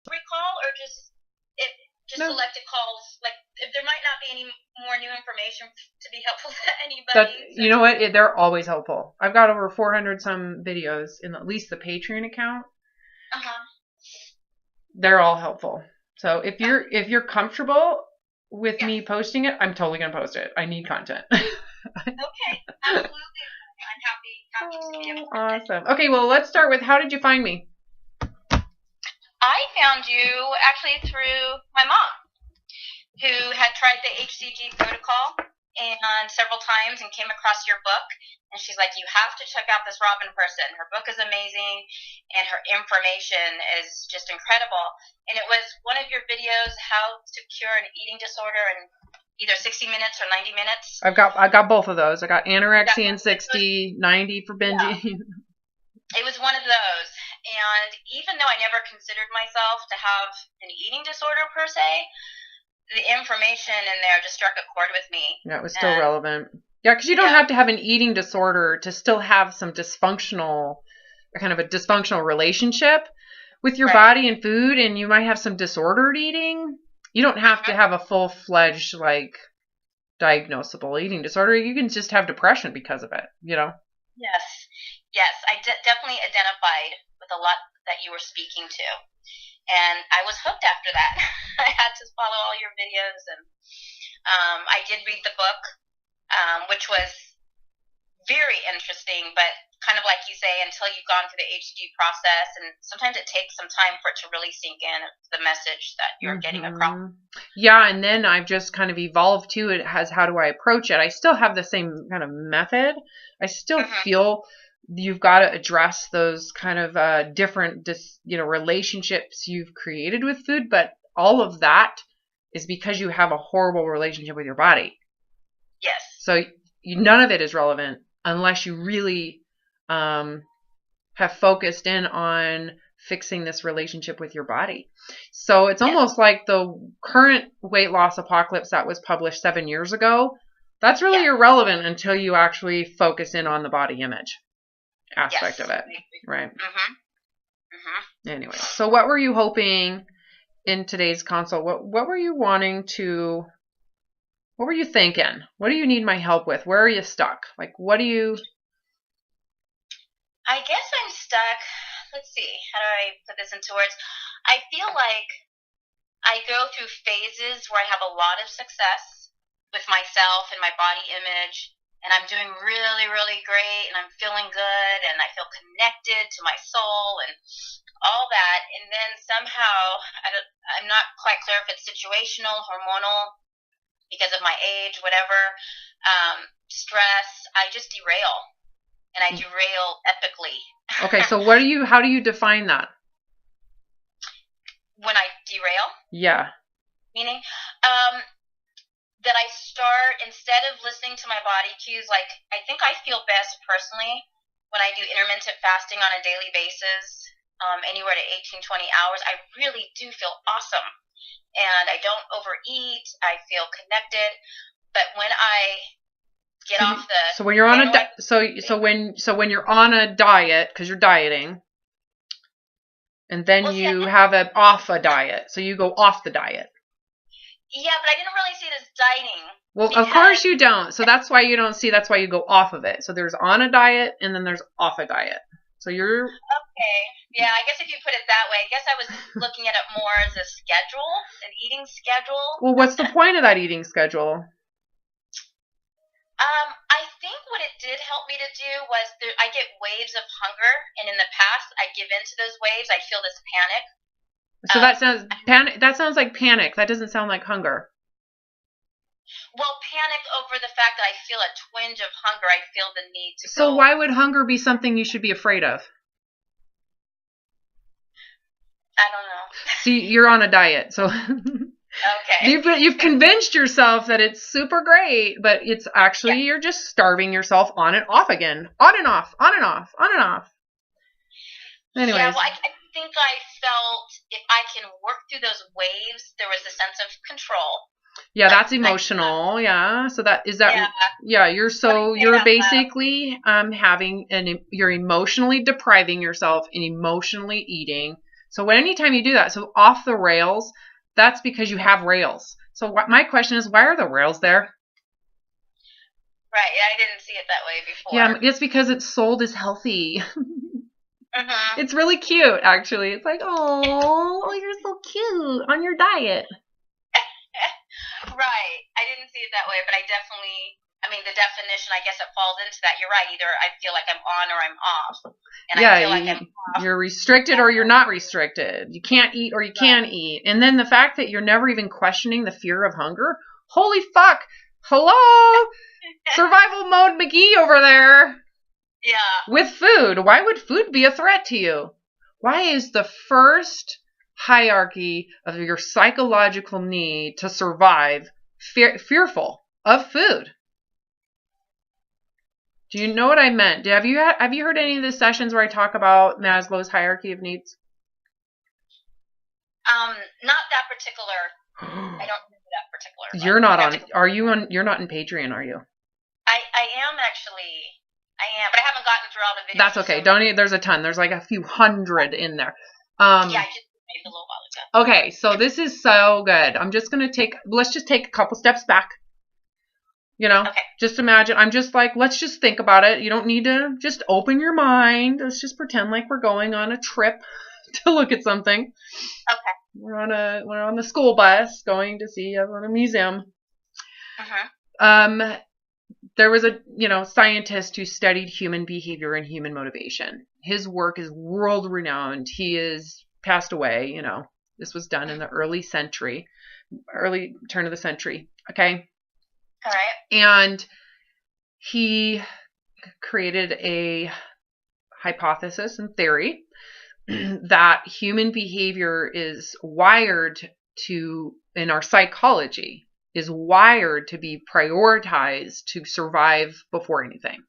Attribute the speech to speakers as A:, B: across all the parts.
A: every call, or just
B: No,
A: selected calls? Like, if there might not be any more new information to be helpful to
B: that
A: anybody. So.
B: you know what? They're always helpful. I've got over 400 some videos in at least the Patreon account. They're all helpful. So if you're comfortable with me posting it, I'm totally gonna post it. I need content.
A: Okay, absolutely. I'm happy to be able to.
B: Awesome. Okay, well, let's start with how did you find me?
A: I found you actually through my mom, who had tried the HCG protocol and several times and came across your book. And she's like, you have to check out this Robin person. Her book is amazing, and her information is just incredible. And it was one of your videos, how to cure an eating disorder in either 60 minutes or 90 minutes.
B: I got both of those. I got anorexia in 60, 90 for binging.
A: Yeah. It was one of those. And even though I never considered myself to have an eating disorder per se, the information in there just struck a chord with me.
B: Yeah, it was still relevant. Yeah, because you don't have to have an eating disorder to still have some dysfunctional, kind of a dysfunctional relationship with your body and food, and you might have some disordered eating. You don't have to have a full-fledged, like, diagnosable eating disorder. You can just have depression because of it, you know?
A: Yes, I definitely identified with a lot that you were speaking to. And I was hooked after that. I had to follow all your videos, and I did read the book, which was very interesting, but kind of like you say, until you've gone through the HG process, and sometimes it takes some time for it to really sink in the message that you're getting across.
B: Yeah, and then I've just kind of evolved to it as how do I approach it. I still have the same kind of method. I still feel you've got to address those kind of different, relationships you've created with food, but all of that is because you have a horrible relationship with your body.
A: Yes.
B: So none of it is relevant unless you really have focused in on fixing this relationship with your body. So it's almost like the current weight loss apocalypse that was published 7 years ago. That's really irrelevant until you actually focus in on the body image aspect of it. Right. Anyway, so what were you hoping in today's consult? What were you wanting to, what were you thinking? What do you need my help with? Where are you stuck? Like, what do you...
A: I guess I'm stuck. Let's see. How do I put this into words? I feel like I go through phases where I have a lot of success with myself and my body image, and I'm doing really, really great, and I'm feeling good, and I feel connected to my soul and all that. And then somehow, I'm not quite clear if it's situational, hormonal, because of my age, whatever, stress, I just derail. And I derail epically.
B: Okay, so how do you define that?
A: When I derail?
B: Yeah.
A: Meaning, that I start, instead of listening to my body cues, like, I think I feel best personally when I do intermittent fasting on a daily basis, anywhere to 18, 20 hours. I really do feel awesome. And I don't overeat. I feel connected. But when I get off the...
B: So when you're on when you're on a diet, because you're dieting, and then you have off a diet, so you go off the diet.
A: Yeah, but I didn't really see it as dieting.
B: Well, of course you don't. So that's why you don't see. That's why you go off of it. So there's on a diet, and then there's off a diet. So you're...
A: Okay. Yeah, I guess if you put it that way. I guess I was looking at it more as a schedule, an eating schedule.
B: Well, what's the point of that eating schedule?
A: I think what it did help me to do was I get waves of hunger, and in the past, I give into those waves. I feel this panic.
B: So that sounds panic. That sounds like panic. That doesn't sound like hunger.
A: Well, panic over the fact that I feel a twinge of hunger. I feel the need to.
B: So why would hunger be something you should be afraid of?
A: I don't know.
B: See, you're on a diet, so.
A: Okay.
B: You've convinced yourself that it's super great, but it's actually you're just starving yourself on and off again. On and off, on and off, on and off. Anyways.
A: Yeah, well, I think I felt if I can work through those waves, there was a sense of control.
B: Yeah, that's emotional. Yeah. So you're basically you're emotionally depriving yourself and emotionally eating So anytime you do that, so off the rails, that's because you have rails. So my question is, why are the rails there?
A: Right. Yeah, I didn't see it that way before.
B: Yeah, it's because it's sold as healthy. It's really cute, actually. It's like, oh, you're so cute on your diet.
A: Right. I didn't see it that way, but I mean, the definition, I guess it falls into that. You're right. Either I feel like I'm on or I'm off. And I feel like I'm off.
B: You're restricted or you're not restricted. You can't eat or you can eat. And then the fact that you're never even questioning the fear of hunger. Holy fuck. Hello? Survival mode McGee over there.
A: Yeah.
B: With food. Why would food be a threat to you? Why is the first hierarchy of your psychological need to survive fearful of food? Do you know what I meant? Have you heard any of the sessions where I talk about Maslow's hierarchy of needs?
A: Not that particular. I don't remember that particular.
B: You're not on. Are you on? You're not in Patreon, are you?
A: I am actually. I am, but I haven't gotten through all the videos.
B: That's okay. Don't need. There's a ton. There's like a few hundred in there.
A: Yeah, I just made it a little while
B: ago. Okay, so this is so good. I'm just gonna let's just take a couple steps back. You know, just imagine. I'm just like, let's just think about it. You don't need to just open your mind. Let's just pretend like we're going on a trip to look at something.
A: Okay.
B: We're on the school bus going to see a museum. There was a scientist who studied human behavior and human motivation. His work is world renowned. He is passed away. This was done in the early turn of the century. Okay.
A: All right.
B: And he created a hypothesis and theory that human behavior is wired to, in our psychology, is wired to be prioritized to survive before anything.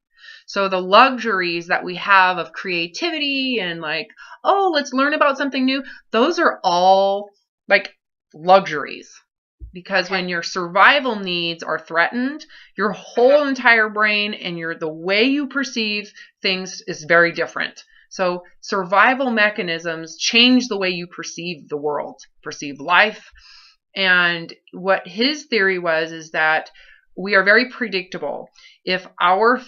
B: So the luxuries that we have of creativity and like, oh, let's learn about something new, those are all like luxuries. Because when your survival needs are threatened, your whole entire brain and the way you perceive things is very different. So survival mechanisms change the way you perceive the world, perceive life. And what his theory is that we are very predictable if our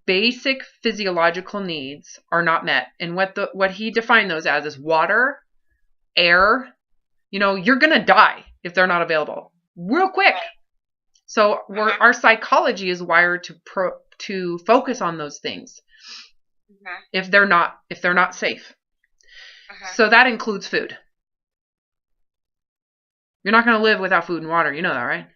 B: basic physiological needs are not met. And what he defined those as is water, air. You're going to die if they're not available real quick. So our psychology is wired to focus on those things if they're not safe. So that includes food. You're not going to live without food and water. You know that, right?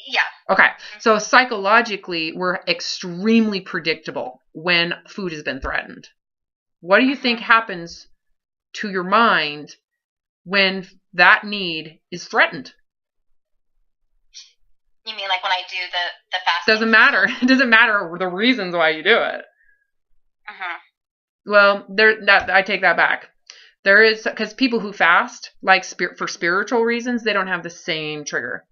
A: Yeah.
B: Okay. So psychologically, we're extremely predictable when food has been threatened. What do you think happens to your mind when that need is threatened?
A: You mean like when I do the fasting?
B: Doesn't matter. It doesn't matter the reasons why you do it. Well, I take that back. There is, because people who fast, like for spiritual reasons, they don't have the same trigger.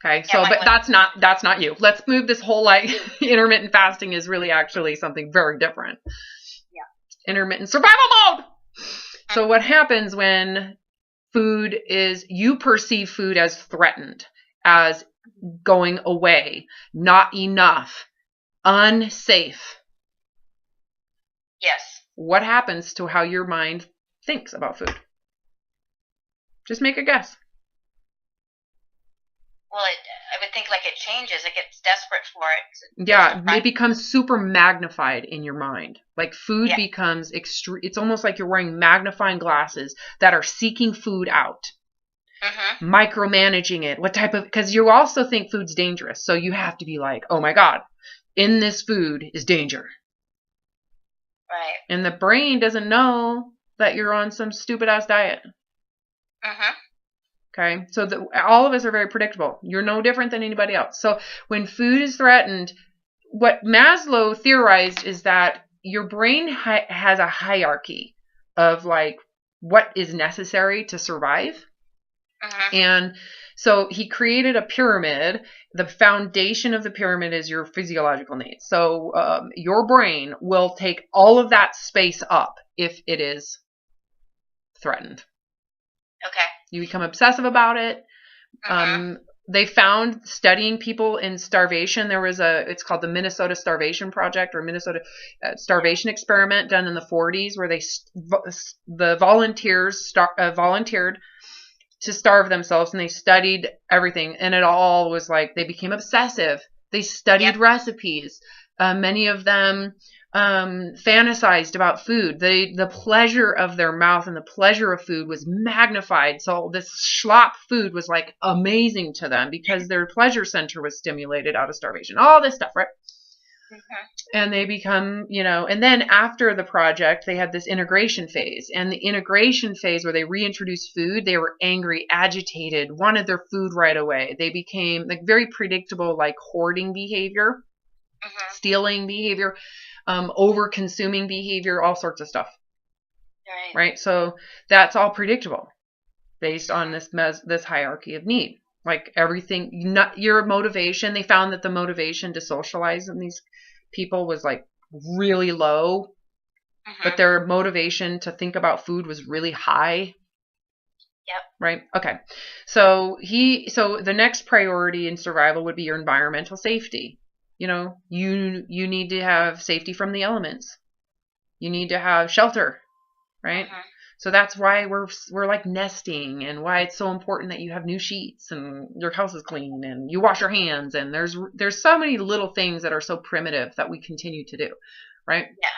B: Okay. Yeah, so, but that's not you. Let's move this whole intermittent fasting is really actually something very different. Yeah. Intermittent survival mode. So what happens when you perceive food as threatened, as going away, not enough, unsafe?
A: Yes.
B: What happens to how your mind thinks about food? Just make a guess.
A: Well, I would think it changes. It gets desperate for it.
B: Yeah, it becomes super magnified in your mind. Like food becomes extreme. It's almost like you're wearing magnifying glasses that are seeking food out. Micromanaging it. Because you also think food's dangerous. So you have to be like, oh my God, in this food is danger.
A: Right.
B: And the brain doesn't know that you're on some stupid ass diet. Okay. So all of us are very predictable. You're no different than anybody else. So when food is threatened, what Maslow theorized is that your brain has a hierarchy of what is necessary to survive. And so he created a pyramid. The foundation of the pyramid is your physiological needs. So your brain will take all of that space up if it is threatened.
A: Okay.
B: You become obsessive about it.
A: Mm-hmm.
B: They found, studying people in starvation, it's called the Minnesota Starvation Project, or Minnesota Starvation Experiment, done in the 40s, where the volunteers volunteered to starve themselves, and they studied everything, and it all was like, they became obsessive. They studied recipes. Many of them fantasized about food. The pleasure of their mouth and the pleasure of food was magnified. So this schlop food was like amazing to them because their pleasure center was stimulated out of starvation. All this stuff, right?
A: Mm-hmm.
B: And they become, and then after the project, they had this integration phase. And the integration phase, where they reintroduced food, they were angry, agitated, wanted their food right away. They became like very predictable, like hoarding behavior, stealing behavior, over consuming behavior, all sorts of stuff. Right. So that's all predictable based on this hierarchy of need. Like everything, not your motivation. They found that the motivation to socialize in these people was like really low, but their motivation to think about food was really high.
A: Yep.
B: Right. Okay. So the next priority in survival would be your environmental safety. You need to have safety from the elements. You need to have shelter, right? So that's why we're like nesting, and why it's so important that you have new sheets and your house is clean and you wash your hands, and there's so many little things that are so primitive that we continue to do, right?
A: Yeah.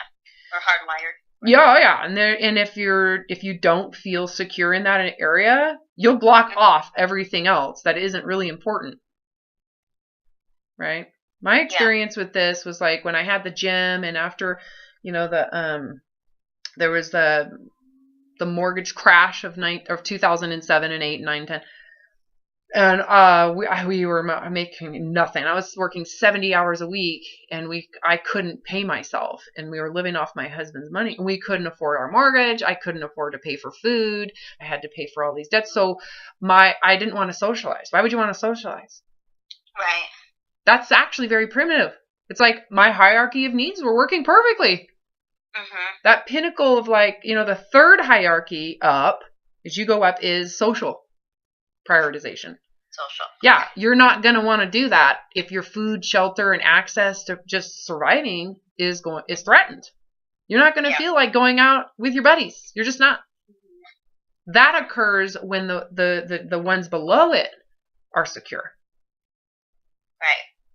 A: We're hardwired.
B: Yeah. And if you don't feel secure in that area, you'll block off everything else that isn't really important. Right? My experience with this was like when I had the gym, and after, there was the mortgage crash of 2007 and 8 and 9 10. And we were making nothing. I was working 70 hours a week, and I couldn't pay myself, and we were living off my husband's money. We couldn't afford our mortgage. I couldn't afford to pay for food. I had to pay for all these debts. So I didn't want to socialize. Why would you want to socialize?
A: Right.
B: That's actually very primitive. It's like my hierarchy of needs were working perfectly. That pinnacle of the third hierarchy up, as you go up, is social prioritization.
A: Social.
B: Yeah, you're not going to want to do that if your food, shelter, and access to just surviving is threatened. You're not going to feel like going out with your buddies. You're just not. That occurs when the ones below it are secure.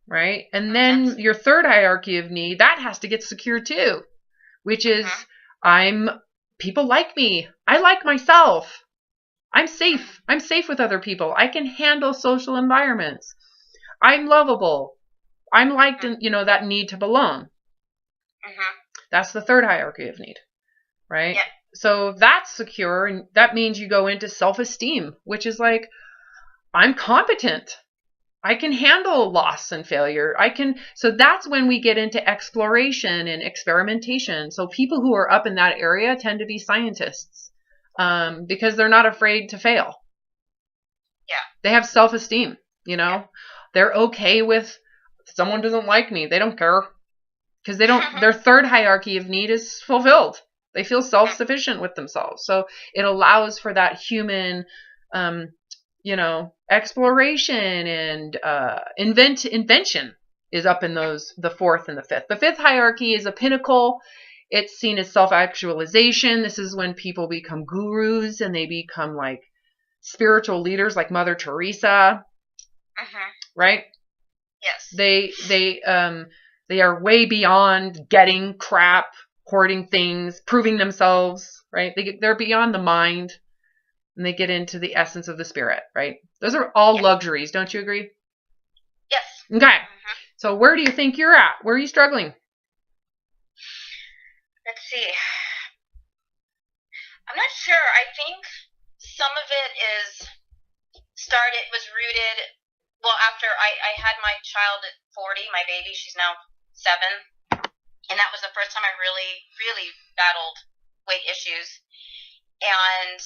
B: Right? And then your third hierarchy of need, that has to get secure too, which is people like me. I like myself. I'm safe. I'm safe with other people. I can handle social environments. I'm lovable. I'm liked, and that need to belong. That's the third hierarchy of need, right?
A: Yeah.
B: So that's secure, and that means you go into self-esteem, which is like, I'm competent. I can handle loss and failure. So that's when we get into exploration and experimentation. So people who are up in that area tend to be scientists, because they're not afraid to fail.
A: Yeah.
B: They have self-esteem, They're okay with someone doesn't like me. They don't care, because their third hierarchy of need is fulfilled. They feel self-sufficient with themselves. So it allows for that human, exploration and invention is up in the fourth and the fifth. The fifth hierarchy is a pinnacle. It's seen as self-actualization. This is when people become gurus, and they become like spiritual leaders, like Mother Teresa. Right?
A: Yes.
B: They are way beyond getting crap, hoarding things, proving themselves. Right? They're beyond the mind. And they get into the essence of the spirit, right? Those are all luxuries. Don't you agree?
A: Yes.
B: Okay. So where do you think you're at? Where are you struggling?
A: Let's see. I'm not sure. I think some of it was rooted, well, after I had my child at 40, my baby, she's now 7. And that was the first time I really, really battled weight issues. And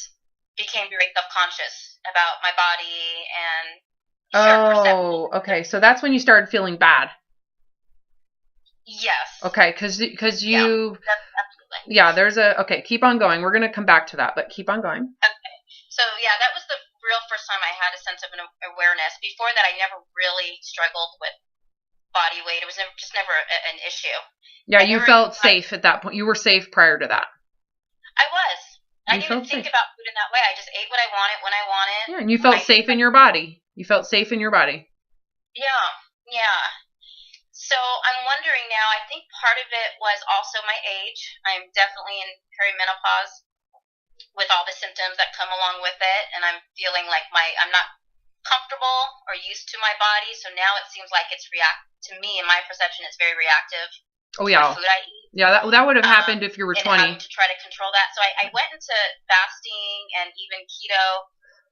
A: became very self-conscious about my body and
B: okay. So that's when you started feeling bad.
A: Yes.
B: Okay, because you Okay, keep on going. We're going to come back to that, but keep on going.
A: Okay. So, yeah, that was the real first time I had a sense of an awareness. Before that, I never really struggled with body weight. It was just never an issue.
B: Yeah, you felt safe at that point. You were safe prior to that.
A: I was. I didn't even think about food in that way. I just ate what I wanted when I wanted.
B: Yeah, and you felt safe in your body. You felt safe in your body.
A: Yeah. So I'm wondering now, I think part of it was also my age. I'm definitely in perimenopause with all the symptoms that come along with it, and I'm feeling like I'm not comfortable or used to my body, so now it seems like to me, in my perception, it's very reactive.
B: Oh, yeah.
A: To the food I eat.
B: Yeah, that would have happened if you were 20.
A: And to try to control that. So I went into fasting and even keto,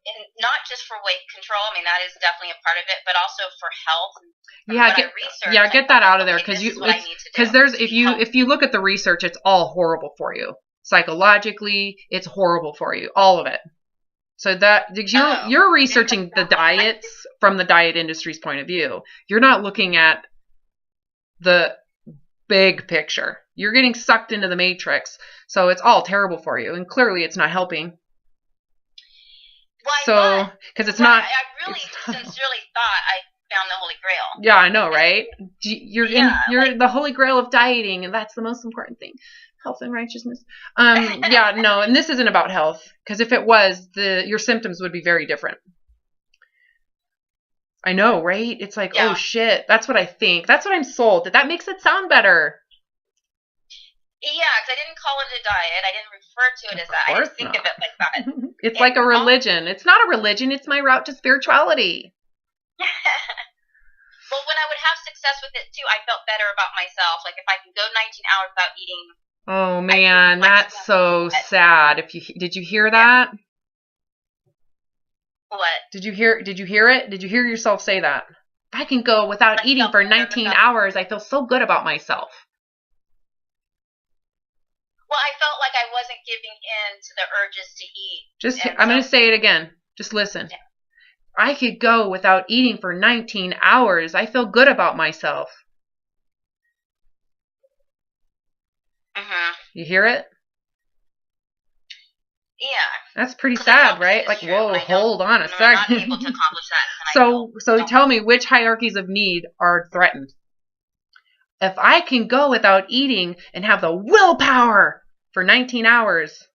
A: and not just for weight control. I mean, that is definitely a part of it, but also for health.
B: Get that out of there, because if you look at the research, it's all horrible for you. Psychologically, it's horrible for you, all of it. So you're researching the diets from the diet industry's point of view. You're not looking at the big picture. You're getting sucked into the matrix, so it's all terrible for you, and clearly it's not helping.
A: Well, because it's not. I really sincerely thought I found the Holy Grail.
B: Yeah, I know, right? You're the Holy Grail of dieting, and that's the most important thing. Health and righteousness. And this isn't about health, because if it was, your symptoms would be very different. I know, right? It's like, oh shit, that's what I think. That's what I'm sold. That makes it sound better.
A: Yeah, because I didn't call it a diet. I didn't refer to it as that. I didn't think of it like that.
B: It's like a religion. It's not a religion. It's my route to spirituality.
A: Well, when I would have success with it too, I felt better about myself. Like if I can go 19 hours without eating.
B: Oh man, that's so sad. Did you hear that?
A: What?
B: Did you hear it? Did you hear yourself say that? If I can go without eating for 19 hours, I feel so good about myself.
A: Well, I felt like I wasn't giving in to the urges to eat.
B: I'm going to say it again. Just listen. Yeah. I could go without eating for 19 hours. I feel good about myself. You hear it?
A: Yeah.
B: That's pretty sad, right? Like, whoa, hold on a second. I'm not able to accomplish that. So tell me, which hierarchies of need are threatened? If I can go without eating and have the willpower for 19 hours,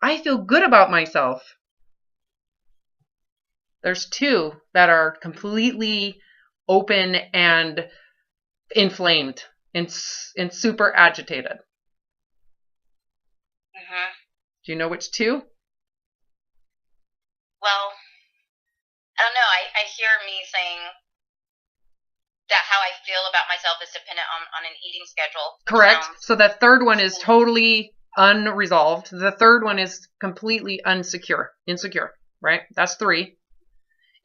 B: I feel good about myself. There's two that are completely open and inflamed and super agitated. Do you know which two?
A: Well, I don't know. I hear me saying that how I feel about myself is dependent on an eating schedule.
B: Correct. So the third one is totally unresolved. The third one is completely insecure, right? That's 3.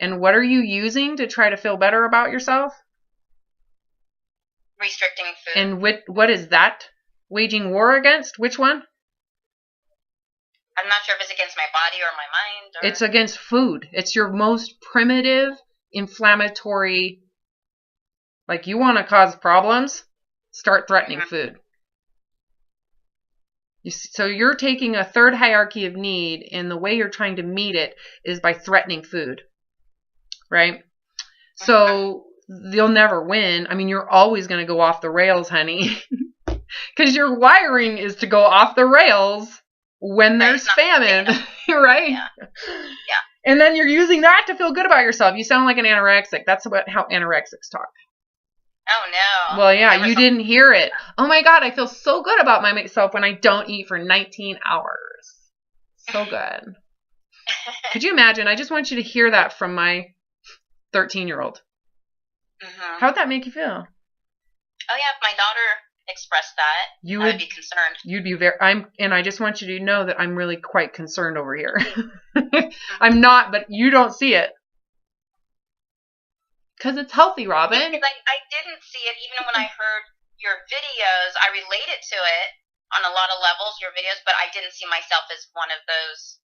B: And what are you using to try to feel better about yourself?
A: Restricting food.
B: And what is that? Waging war against? Which one?
A: I'm not sure if it's against my body or my mind.
B: It's against food. It's your most primitive, inflammatory. Like, you want to cause problems? Start threatening food. So you're taking a third hierarchy of need, and the way you're trying to meet it is by threatening food. Right? So you'll never win. I mean, you're always going to go off the rails, honey. Because your wiring is to go off the rails when there's famine, right? Yeah. And then you're using that to feel good about yourself. You sound like an anorexic. That's how anorexics talk.
A: Oh, no.
B: Well, yeah, you didn't hear it. Oh, my God, I feel so good about myself when I don't eat for 19 hours. So good. Could you imagine? I just want you to hear that from my 13-year-old. How would that make you feel?
A: Oh, yeah, if my daughter expressed that, I would be concerned.
B: You'd be and I just want you to know that I'm really quite concerned over here. I'm not, but you don't see it. Because it's healthy, Robin.
A: Because I didn't see it even when I heard your videos. I related to it on a lot of levels, your videos, but I didn't see myself as one of those,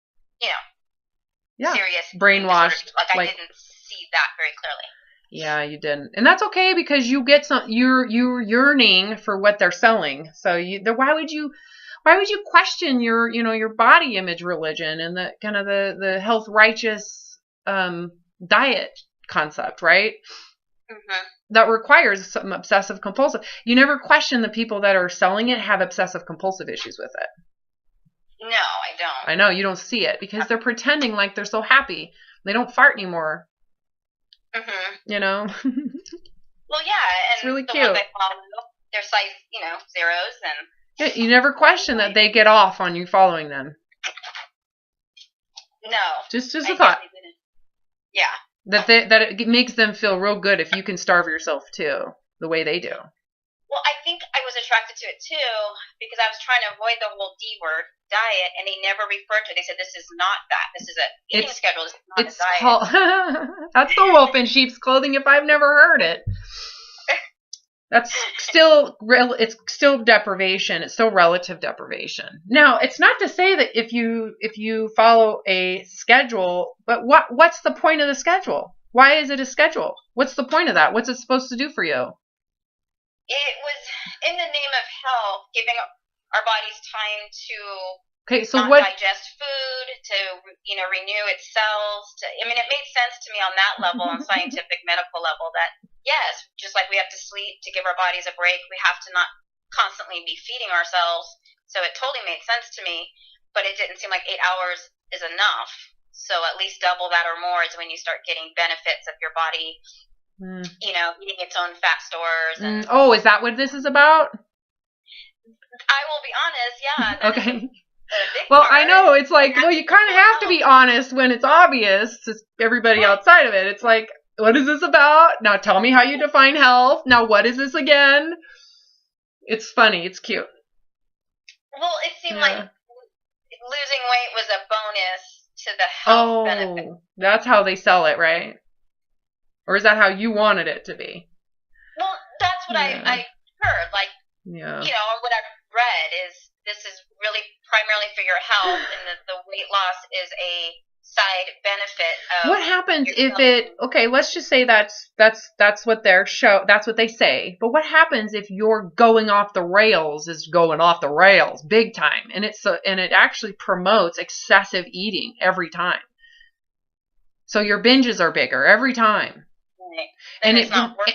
A: serious
B: brainwashed.
A: I didn't see that very clearly.
B: Yeah, you didn't. And that's okay, because you get you're yearning for what they're selling. So why Why would you question your body image religion and the kind of the health righteous diet concept, right?
A: Mm-hmm.
B: That requires some obsessive compulsive. You never question the people that are selling it have obsessive compulsive issues with it.
A: No, I don't.
B: I know, you don't see it because they're pretending like they're so happy. They don't fart anymore.
A: Mm-hmm.
B: You know?
A: Well, yeah, and
B: it's really
A: the
B: cute.
A: ones I follow, they're size, zeros, and
B: Yeah, you never question that they get off on you following them.
A: No.
B: Just a thought.
A: Yeah.
B: That it makes them feel real good if you can starve yourself too, the way they do.
A: Well, I think I was attracted to it too because I was trying to avoid the whole D word, diet, and they never referred to it. They said, this is not that. This is a eating schedule. This is not a diet.
B: That's the wolf in sheep's clothing if I've never heard it. That's still deprivation. It's still relative deprivation. Now, it's not to say that if you follow a schedule, but what's the point of the schedule? Why is it a schedule? What's the point of that? What's it supposed to do for you?
A: It was in the name of health, giving our bodies time to digest food, to renew its cells. It made sense to me on that level, on scientific medical level, that yes, just like we have to sleep to give our bodies a break, we have to not constantly be feeding ourselves. So it totally made sense to me, but it didn't seem like 8 hours is enough. So at least double that or more is when you start getting benefits of your body, eating its own fat stores. And
B: is that what this is about?
A: I will be honest, yeah.
B: Okay. Well, I know it's like, well, you kind of have to be honest when it's obvious to everybody outside of it. It's like, what is this about? Now tell me how you define health. Now what is this again? It's funny. It's cute.
A: Well, it seemed like losing weight was a bonus to the health benefit.
B: Oh, that's how they sell it, right? Or is that how you wanted it to be?
A: Well, that's what I heard. Like, or what I've read is this is really primarily for your health, and the weight loss is a side benefit of
B: what happens if it let's just say that's what that's what they say, but what happens if you're going off the rails big time, and it actually promotes excessive eating every time, so your binges are bigger every time, right.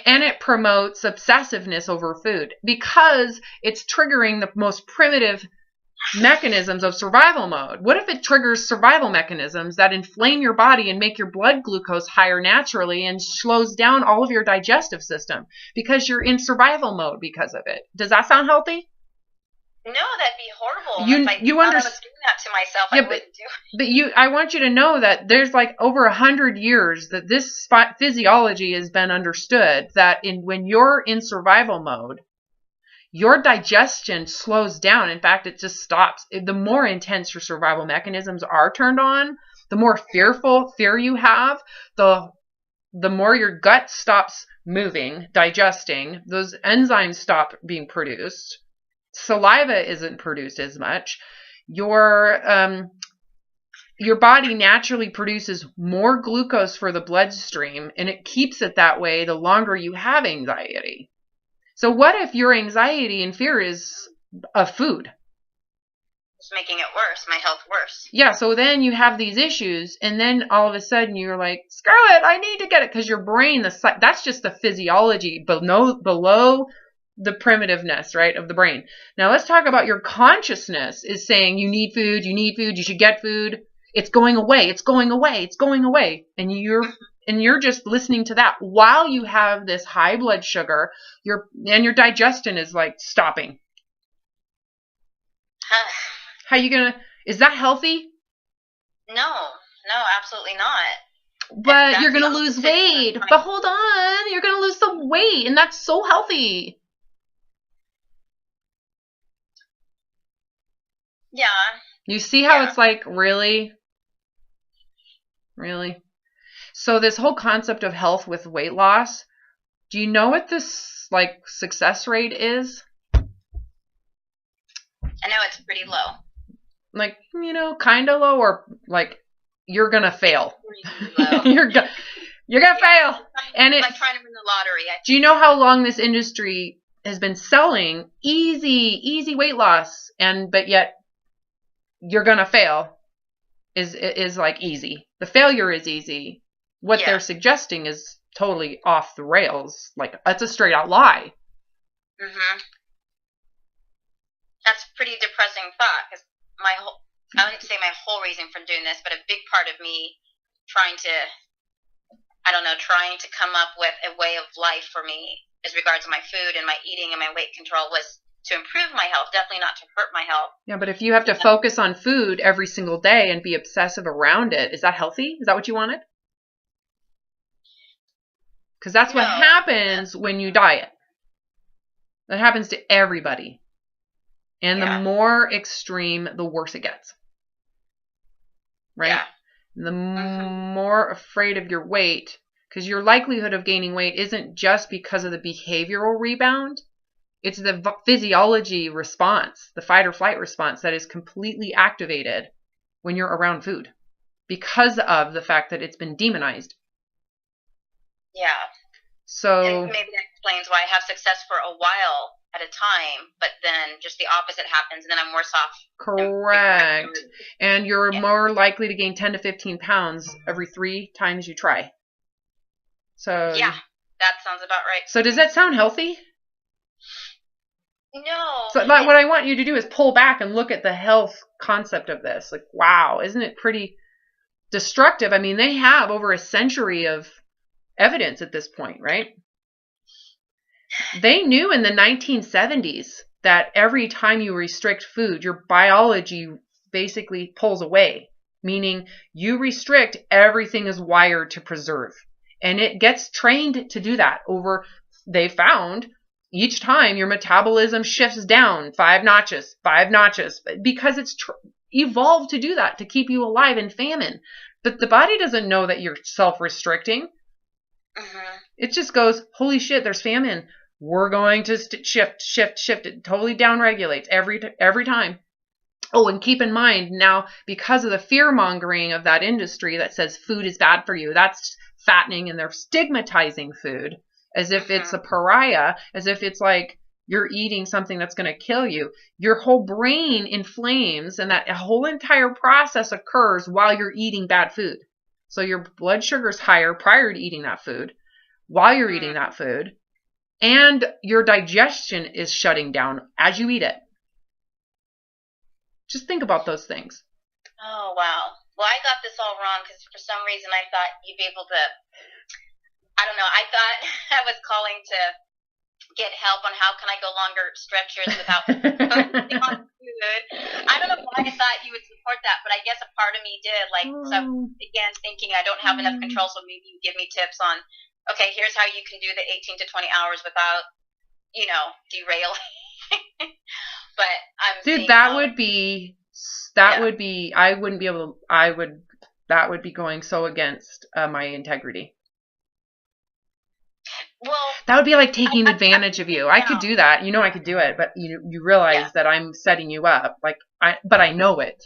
B: And it promotes obsessiveness over food because it's triggering the most primitive mechanisms of survival mode. What if it triggers survival mechanisms that inflame your body and make your blood glucose higher naturally and slows down all of your digestive system because you're in survival mode because of it? Does that sound healthy?
A: No, that'd be horrible. If I was doing that to myself, I wouldn't do it.
B: But I want you to know that there's like over 100 years that this physiology has been understood, that when you're in survival mode, your digestion slows down. In fact, it just stops. The more intense your survival mechanisms are turned on, the more fear you have, the more your gut stops moving, digesting, those enzymes stop being produced, saliva isn't produced as much, your body naturally produces more glucose for the bloodstream, and it keeps it that way the longer you have anxiety. So what if your anxiety and fear is of food?
A: It's making it worse, my health worse.
B: Yeah, so then you have these issues, and then all of a sudden you're like, screw it, I need to get it, because your brain, that's just the physiology below the primitiveness, right, of the brain. Now let's talk about your consciousness is saying you need food, you should get food. It's going away, it's going away, it's going away. And you're just listening to that while you have this high blood sugar, your digestion is like stopping. How you gonna? Is that healthy?
A: No, absolutely not.
B: But you're gonna lose weight. But hold on, you're gonna lose some weight, and that's so healthy.
A: Yeah.
B: You see how it's like, really? So this whole concept of health with weight loss, do you know what this like success rate is?
A: I know it's pretty low.
B: Like, kind of low, or like you're gonna fail.
A: Low.
B: you're gonna fail. And it's
A: like trying to win the lottery.
B: Do you know how long this industry has been selling easy weight loss, but yet you're going to fail is like easy. The failure is easy. What they're suggesting is totally off the rails. Like, it's a straight out lie.
A: Mm-hmm. That's a pretty depressing thought, because I wouldn't say my whole reason for doing this, but a big part of me trying to come up with a way of life for me as regards to my food and my eating and my weight control was to improve my health, definitely not to hurt my health.
B: Yeah, but if you have to focus on food every single day and be obsessive around it, is that healthy? Is that what you wanted? Because that's what happens when you diet. That happens to everybody. And the more extreme, the worse it gets. Right? Yeah. The more afraid of your weight, because your likelihood of gaining weight isn't just because of the behavioral rebound. It's the physiology response, the fight or flight response that is completely activated when you're around food because of the fact that it's been demonized.
A: Yeah.
B: So
A: and maybe that explains why I have success for a while at a time, but then just the opposite happens and then I'm worse off.
B: Correct. And you're more likely to gain 10 to 15 pounds every 3 times you try. So
A: yeah, that sounds about right.
B: So does that sound healthy?
A: No.
B: So what I want you to do is pull back and look at the health concept of this. Like, wow, isn't it pretty destructive? I mean, they have over a century of evidence at this point, right? They knew in the 1970s that every time you restrict food, your biology basically pulls away, meaning you restrict, everything is wired to preserve. And it gets trained to do that they found each time your metabolism shifts down 5 notches, because it's evolved to do that, to keep you alive in famine. But the body doesn't know that you're self-restricting. It just goes, holy shit, there's famine. We're going to shift. It totally downregulates every time. Oh, and keep in mind now, because of the fear-mongering of that industry that says food is bad for you, that's fattening, and they're stigmatizing food as if it's a pariah, as if it's like you're eating something that's going to kill you. Your whole brain inflames, and that whole entire process occurs while you're eating bad food. So your blood sugar's higher prior to eating that food, while you're eating that food, and your digestion is shutting down as you eat it. Just think about those things.
A: Oh, wow. Well, I got this all wrong because for some reason I thought you'd be able to, I don't know, I thought I was calling to get help on how can I go longer stretches without focusing on food. I don't know why I thought you would support that, but I guess a part of me did. Like, so again, thinking I don't have enough control, so maybe you give me tips on, okay, here's how you can do the 18 to 20 hours without, derailing. But I'm
B: Dude, that would be that would be going so against my integrity.
A: Well,
B: that would be like taking advantage of you. I could do that. I could do it, but you realize that I'm setting you up. But I know it.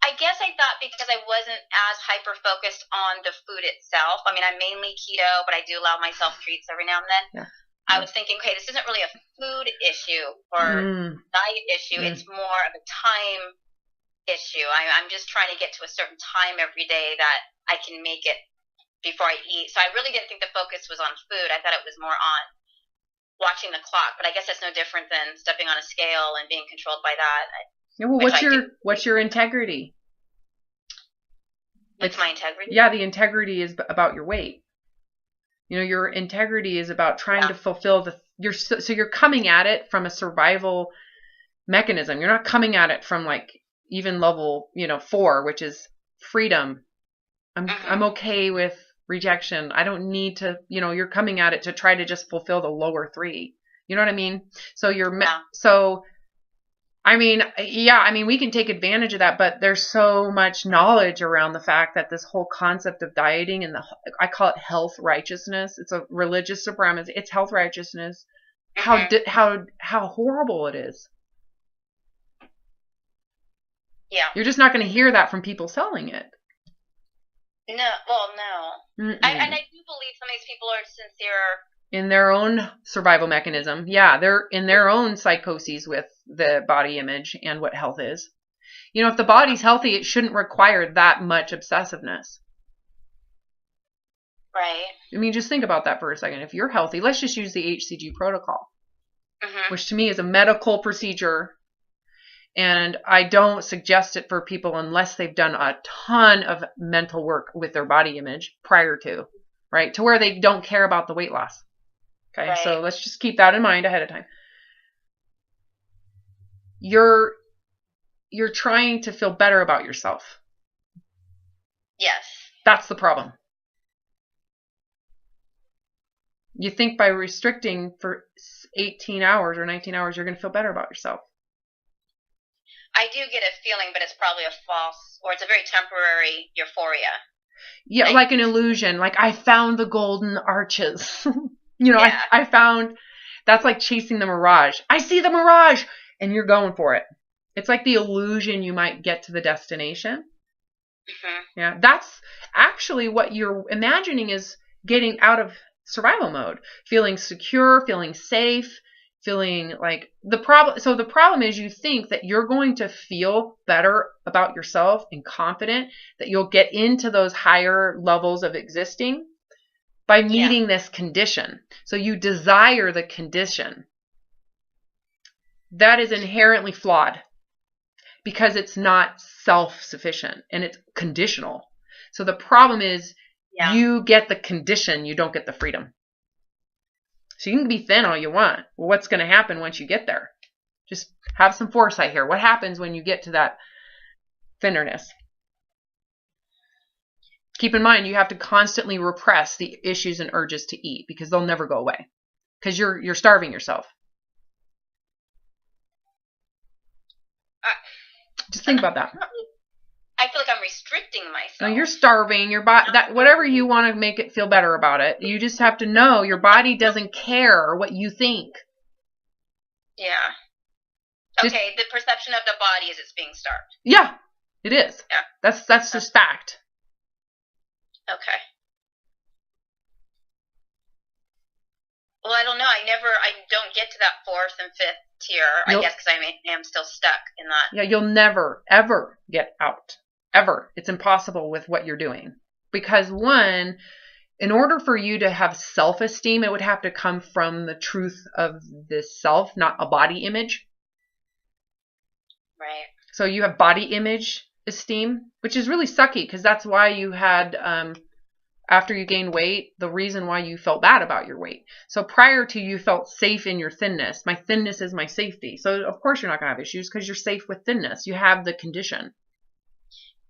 A: I guess I thought because I wasn't as hyper-focused on the food itself. I mean, I'm mainly keto, but I do allow myself treats every now and then. Yeah. I was thinking, okay, this isn't really a food issue or diet issue. It's more of a time issue. I'm just trying to get to a certain time every day that I can make it before I eat. So I really didn't think the focus was on food. I thought it was more on watching the clock. But I guess that's no different than stepping on a scale and being controlled by that.
B: Yeah, well, what's your integrity?
A: What's my integrity?
B: Yeah, the integrity is about your weight. Your integrity is about trying to fulfill so you're coming at it from a survival mechanism. You're not coming at it from like even level, 4, which is freedom. I'm okay with rejection. I don't need to, you're coming at it to try to just fulfill the lower 3. You know what I mean? So we can take advantage of that, but there's so much knowledge around the fact that this whole concept of dieting and I call it health righteousness. It's a religious supremacy. It's health righteousness. How horrible it is.
A: Yeah.
B: You're just not going to hear that from people selling it.
A: No. Well, no. And I do believe some of these people are sincere
B: in their own survival mechanism. Yeah, they're in their own psychoses with the body image and what health is. You know, if the body's healthy, it shouldn't require that much obsessiveness.
A: Right.
B: I mean, just think about that for a second. If you're healthy, let's just use the HCG protocol, which to me is a medical procedure. And I don't suggest it for people unless they've done a ton of mental work with their body image prior to, right? To where they don't care about the weight loss. Okay, right. So let's just keep that in mind ahead of time. You're trying to feel better about yourself.
A: Yes.
B: That's the problem. You think by restricting for 18 hours or 19 hours, you're going to feel better about yourself.
A: I do get a feeling, but it's probably a false, or it's a very temporary euphoria.
B: Yeah, like an illusion. Like, I found the golden arches. You know, yeah. I found, that's like chasing the mirage. I see the mirage, and you're going for it. It's like the illusion you might get to the destination. Mm-hmm. Yeah, that's actually what you're imagining is getting out of survival mode. Feeling secure, feeling safe, feeling like the problem. So the problem is you think that you're going to feel better about yourself and confident that you'll get into those higher levels of existing by meeting this condition. So you desire the condition. That is inherently flawed because it's not self-sufficient and it's conditional. So the problem is you get the condition, you don't get the freedom. So you can be thin all you want. Well, what's going to happen once you get there? Just have some foresight here. What happens when you get to that thinness? Keep in mind, you have to constantly repress the issues and urges to eat because they'll never go away because you're starving yourself. Just think about that.
A: I feel like I'm restricting myself.
B: No, you're starving your body. That whatever you want to make it feel better about it. You just have to know your body doesn't care what you think.
A: Yeah. Okay, the perception of the body is it's being starved.
B: Yeah, it is.
A: Yeah.
B: That's just fact.
A: Okay. Well, I don't know. I don't get to that fourth and fifth tier. I guess because I am still stuck in that.
B: Yeah, you'll never, ever get out. Ever. It's impossible with what you're doing. Because one, in order for you to have self-esteem, it would have to come from the truth of this self, not a body image.
A: Right.
B: So you have body image esteem, which is really sucky because that's why you had, after you gained weight, the reason why you felt bad about your weight. So prior to you felt safe in your thinness. My thinness is my safety. So of course you're not going to have issues because you're safe with thinness. You have the condition.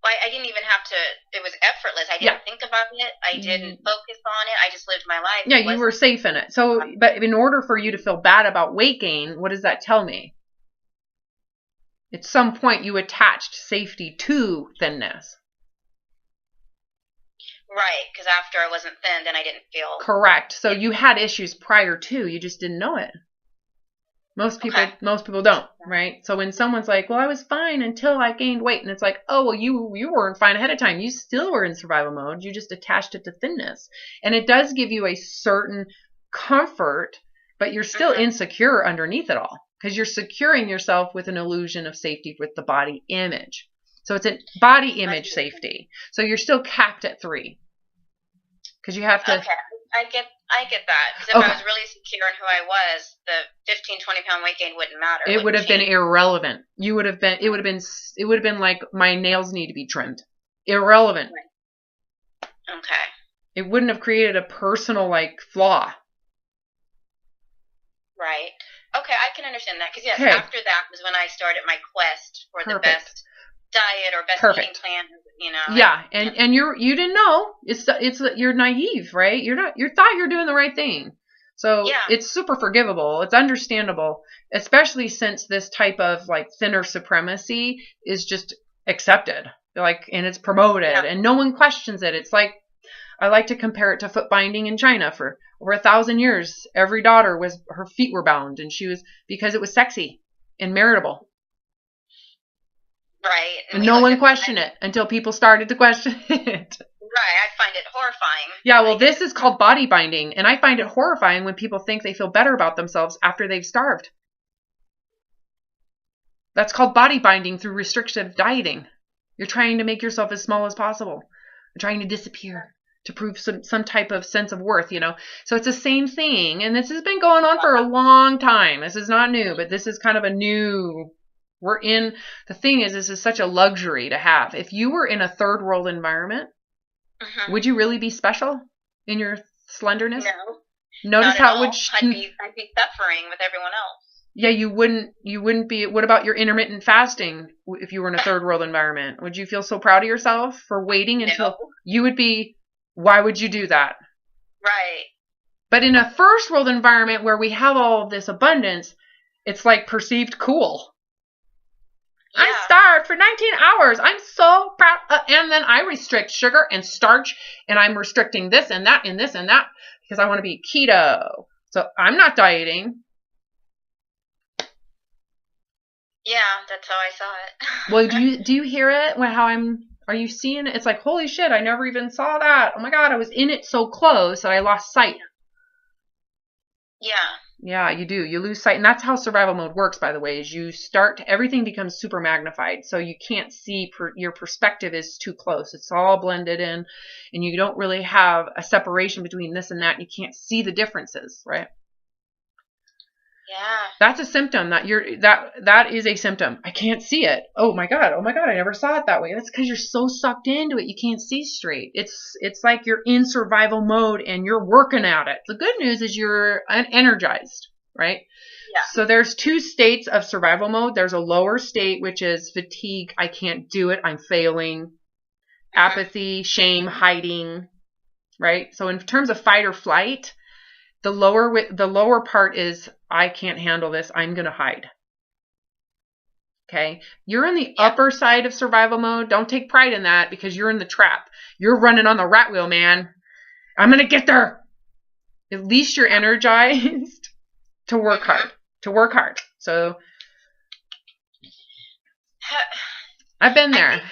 A: Well, I didn't even have to, it was effortless. I didn't think about it. I didn't focus on it. I just lived my life.
B: Yeah, you were safe in it. So, but in order for you to feel bad about weight gain, what does that tell me? At some point you attached safety to thinness.
A: Right, because after I wasn't thin, then I didn't feel...
B: Correct. So you had issues prior to, you just didn't know it. Most people don't, right? So when someone's like, well, I was fine until I gained weight. And it's like, oh, well, you weren't fine ahead of time. You still were in survival mode. You just attached it to thinness. And it does give you a certain comfort, but you're still insecure underneath it all because you're securing yourself with an illusion of safety with the body image. So it's a body image safety. So you're still capped at 3 because you have to...
A: Okay, I get that. Because if I was really secure in who I was, the 15, 20-pound weight gain wouldn't matter.
B: It would have been irrelevant. It would have been like my nails need to be trimmed. Irrelevant.
A: Okay.
B: It wouldn't have created a personal flaw.
A: Right. Okay, I can understand that. Because after that was when I started my quest for the best diet or best eating plan,
B: Yeah, and you didn't know. It's you're naive, right? You thought you're doing the right thing. So it's super forgivable. It's understandable, especially since this type of thinner supremacy is just accepted. And it's promoted and no one questions it. It's like I like to compare it to foot binding in China for over 1,000 years. Every daughter her feet were bound and because it was sexy and meritable.
A: Right.
B: And no one questioned it until people started to question it.
A: Right, I find it horrifying.
B: Yeah, well, this is called body binding, and I find it horrifying when people think they feel better about themselves after they've starved. That's called body binding through restrictive dieting. You're trying to make yourself as small as possible. You're trying to disappear to prove some type of sense of worth, you know. So it's the same thing, and this has been going on for a long time. This is not new, but this is kind of a new... The thing is, this is such a luxury to have. If you were in a third world environment, would you really be special in your slenderness?
A: No.
B: Notice how it would...
A: I'd be suffering with everyone else.
B: Yeah, you wouldn't be... What about your intermittent fasting if you were in a third world environment? Would you feel so proud of yourself for waiting until... You would be... Why would you do that?
A: Right.
B: But in a first world environment where we have all of this abundance, it's like perceived cool. Yeah. I'm starved for 19 hours. I'm so proud. And then I restrict sugar and starch, and I'm restricting this and that and this and that because I want to be keto. So I'm not dieting.
A: Yeah, that's how I saw it.
B: Well, do you hear it? Are you seeing it? It's like, holy shit, I never even saw that. Oh my God, I was in it so close that I lost sight.
A: Yeah.
B: Yeah, you do. You lose sight. And that's how survival mode works, by the way, is everything becomes super magnified. So you can't see, your perspective is too close. It's all blended in, and you don't really have a separation between this and that. You can't see the differences, right?
A: Yeah.
B: That's a symptom that is a symptom. I can't see it. Oh my God, I never saw it that way. That's because you're so sucked into it. You can't see straight. It's like you're in survival mode and you're working at it. The good news is you're energized, right?
A: Yeah.
B: So there's two states of survival mode. There's a lower state, which is fatigue. I can't do it. I'm failing. Apathy, shame, hiding, right? So in terms of fight or flight, the lower part is I can't handle this. I'm going to hide. Okay. You're in the upper side of survival mode. Don't take pride in that because you're in the trap. You're running on the rat wheel, man. I'm going to get there. At least you're energized to work hard. So I've been there.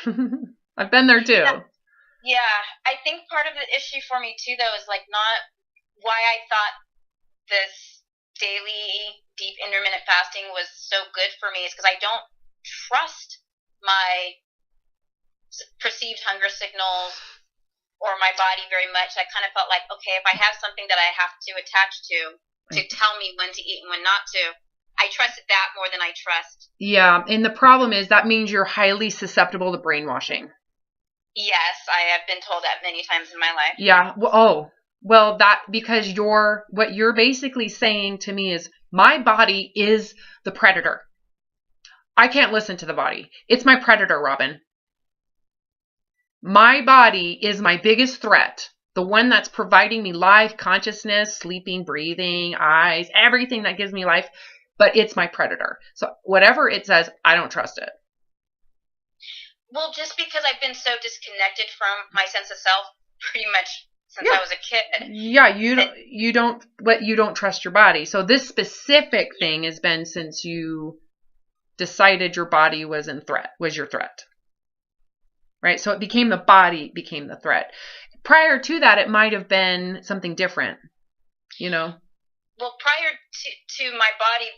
B: I've been there too.
A: Yeah. I think part of the issue for me too, though, is like not why I thought this daily deep intermittent fasting was so good for me is because I don't trust my perceived hunger signals or my body very much. I kind of felt like, okay, if I have something that I have to attach to tell me when to eat and when not to, I trusted that more than I trust.
B: Yeah, and the problem is that means you're highly susceptible to brainwashing.
A: Yes, I have been told that many times in my life.
B: Yeah. Well, because what you're basically saying to me is my body is the predator. I can't listen to the body. It's my predator, Robin. My body is my biggest threat. The one that's providing me life, consciousness, sleeping, breathing, eyes, everything that gives me life. But it's my predator. So whatever it says, I don't trust it.
A: Well, just because I've been so disconnected from my sense of self pretty much since I was a kid. Yeah,
B: you don't trust your body. So this specific thing has been since you decided your body was your threat. Right? So the body became the threat. Prior to that, it might have been something different, you know?
A: Well, prior to my body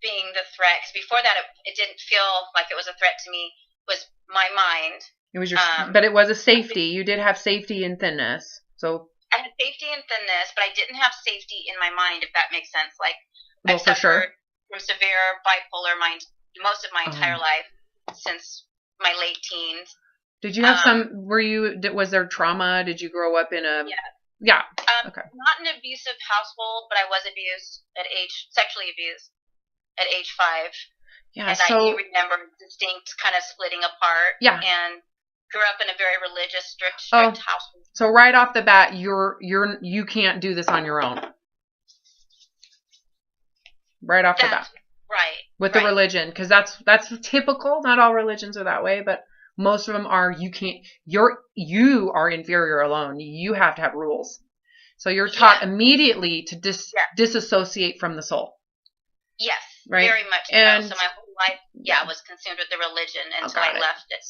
A: being the threat, because before that, it didn't feel like it was a threat to me, was my mind.
B: It was but it was a safety. You did have safety and thinness. So
A: I had safety and thinness, but I didn't have safety in my mind, if that makes sense. Like,
B: I've suffered
A: from severe bipolar mind most of my entire life since my late teens.
B: Did you have was there trauma? Did you grow up in a... Yeah. Okay.
A: Not an abusive household, but I was sexually abused at age 5.
B: Yeah,
A: and I do remember distinct kind of splitting apart.
B: Yeah.
A: And grew up in a very religious, strict household.
B: So right off the bat, you can't do this on your own. Right off the bat.
A: Right.
B: With the religion, because that's typical. Not all religions are that way, but most of them are. You are inferior alone. You have to have rules. So you're taught immediately to disassociate from the soul.
A: Yes,
B: right?
A: Very much. And so my whole life, was consumed with the religion until I left it.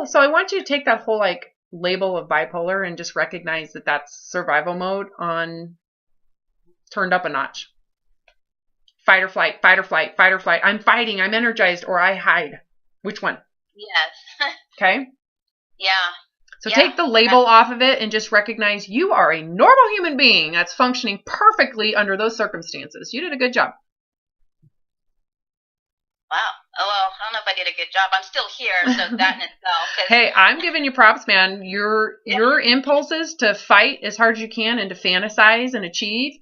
B: So I want you to take that whole label of bipolar and just recognize that that's survival mode on turned up a notch. Fight or flight, fight or flight, fight or flight. I'm fighting, I'm energized, or I hide. Which one?
A: Yes.
B: Okay?
A: Yeah.
B: So take the label off of it and just recognize you are a normal human being that's functioning perfectly under those circumstances. You did a good job.
A: Wow. Oh, well, I don't know if I did a good job. I'm still here, so that in itself.
B: Hey, I'm giving you props, man. Your impulses to fight as hard as you can and to fantasize and achieve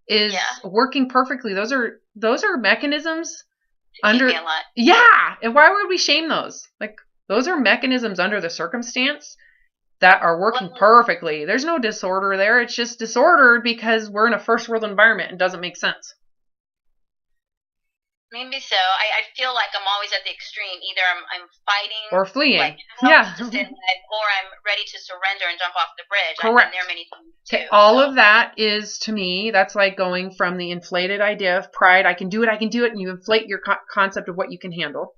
B: is working perfectly. Those are mechanisms under. Yeah, and why would we shame those? Like, those are mechanisms under the circumstance that are working perfectly. There's no disorder there. It's just disordered because we're in a first world environment and doesn't make sense.
A: Maybe so. I feel like I'm always at the extreme. Either I'm fighting
B: or fleeing,
A: like, to stay alive, or I'm ready to surrender and jump off the bridge.
B: Correct.
A: I've been there many times too.
B: All of that is, to me, that's like going from the inflated idea of pride. I can do it, and you inflate your concept of what you can handle.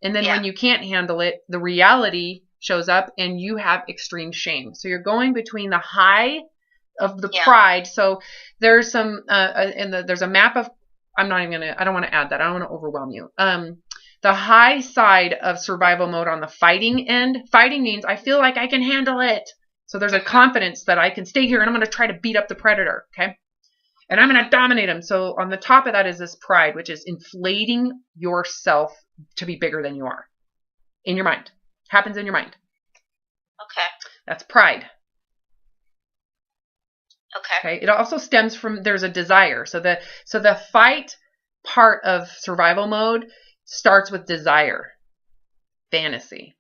B: And then when you can't handle it, the reality shows up and you have extreme shame. So you're going between the high of the pride. So there's some, there's a map of, I don't want to add that. I don't want to overwhelm you. The high side of survival mode on the fighting end, fighting means I feel like I can handle it. So there's a confidence that I can stay here and I'm going to try to beat up the predator. Okay. And I'm going to dominate him. So on the top of that is this pride, which is inflating yourself to be bigger than you are in your mind. Happens in your mind.
A: Okay.
B: That's pride.
A: Okay.
B: It also stems from, there's a desire. So the fight part of survival mode starts with desire, fantasy.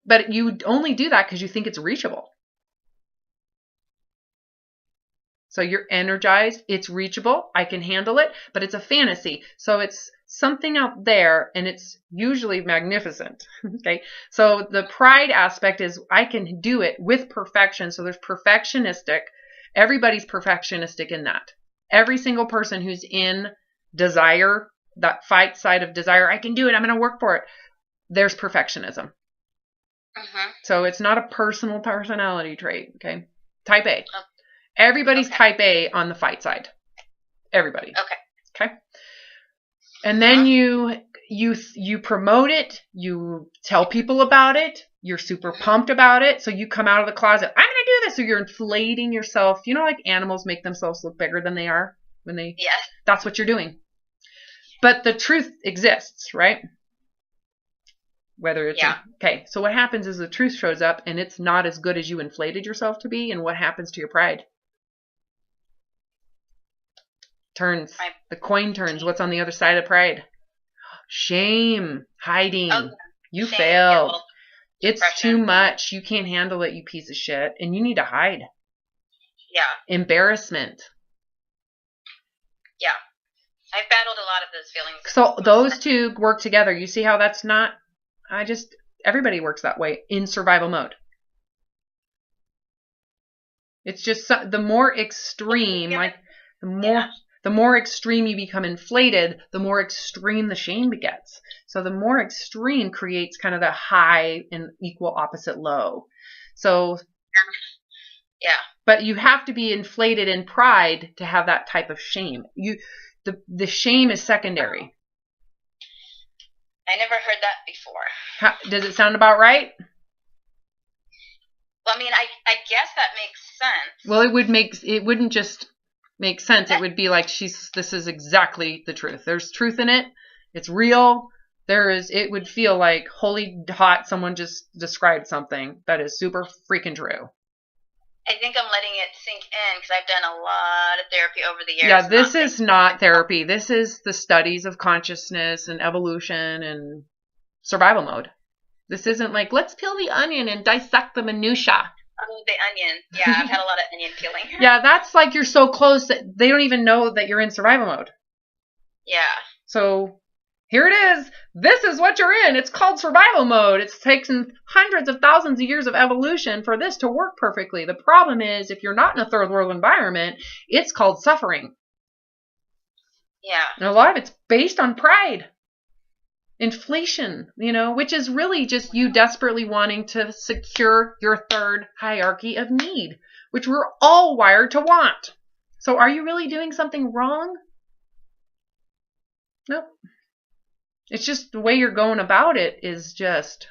B: But you only do that because you think it's reachable. So you're energized, it's reachable, I can handle it, but it's a fantasy. So it's something out there and it's usually magnificent. Okay. So the pride aspect is I can do it with perfection. So there's perfectionistic. Everybody's perfectionistic in that. Every single person who's in desire, that fight side of desire, I can do it, I'm going to work for it. There's perfectionism. So it's not a personal personality trait. Okay. Type A. Everybody's type A on the fight side. Everybody. Okay. And then you promote it. You tell people about it. You're super pumped about it. So you come out of the closet. I'm going to do this. So you're inflating yourself. You know, like animals make themselves look bigger than they are when they.
A: Yes.
B: That's what you're doing. But the truth exists, right? Whether it's okay. So what happens is the truth shows up and it's not as good as you inflated yourself to be. And what happens to your pride? Turns. The coin turns. What's on the other side of pride? Shame. Hiding. You failed. It's too much. You can't handle it, you piece of shit. And you need to hide.
A: Yeah.
B: Embarrassment.
A: Yeah. I've battled a lot of those feelings.
B: So those two work together. You see how that's not, everybody works that way in survival mode. It's just the more extreme, the more extreme you become inflated, the more extreme the shame gets. So the more extreme creates kind of the high and equal opposite low. So, but you have to be inflated in pride to have that type of shame. The shame is secondary.
A: I never heard that before.
B: Does it sound about right?
A: Well, I mean, I guess that makes sense.
B: Well, it wouldn't just make sense. It would be like this is exactly the truth. There's truth in it. It's real. It would feel like holy hot. Someone just described something that is super freaking true.
A: I think I'm letting it sink in because I've done a lot of therapy over the years.
B: Yeah, this is not therapy. This is the studies of consciousness and evolution and survival mode. This isn't like, let's peel the onion and dissect the minutia.
A: Oh, the onion. Yeah, I've had a lot of onion peeling.
B: Yeah, that's like you're so close that they don't even know that you're in survival mode.
A: Yeah.
B: So here it is. This is what you're in. It's called survival mode. It's taken hundreds of thousands of years of evolution for this to work perfectly. The problem is if you're not in a third world environment, it's called suffering.
A: Yeah.
B: And a lot of it's based on pride. Inflation, which is really just you desperately wanting to secure your third hierarchy of need, which we're all wired to want. So are you really doing something wrong? Nope. It's just the way you're going about it is just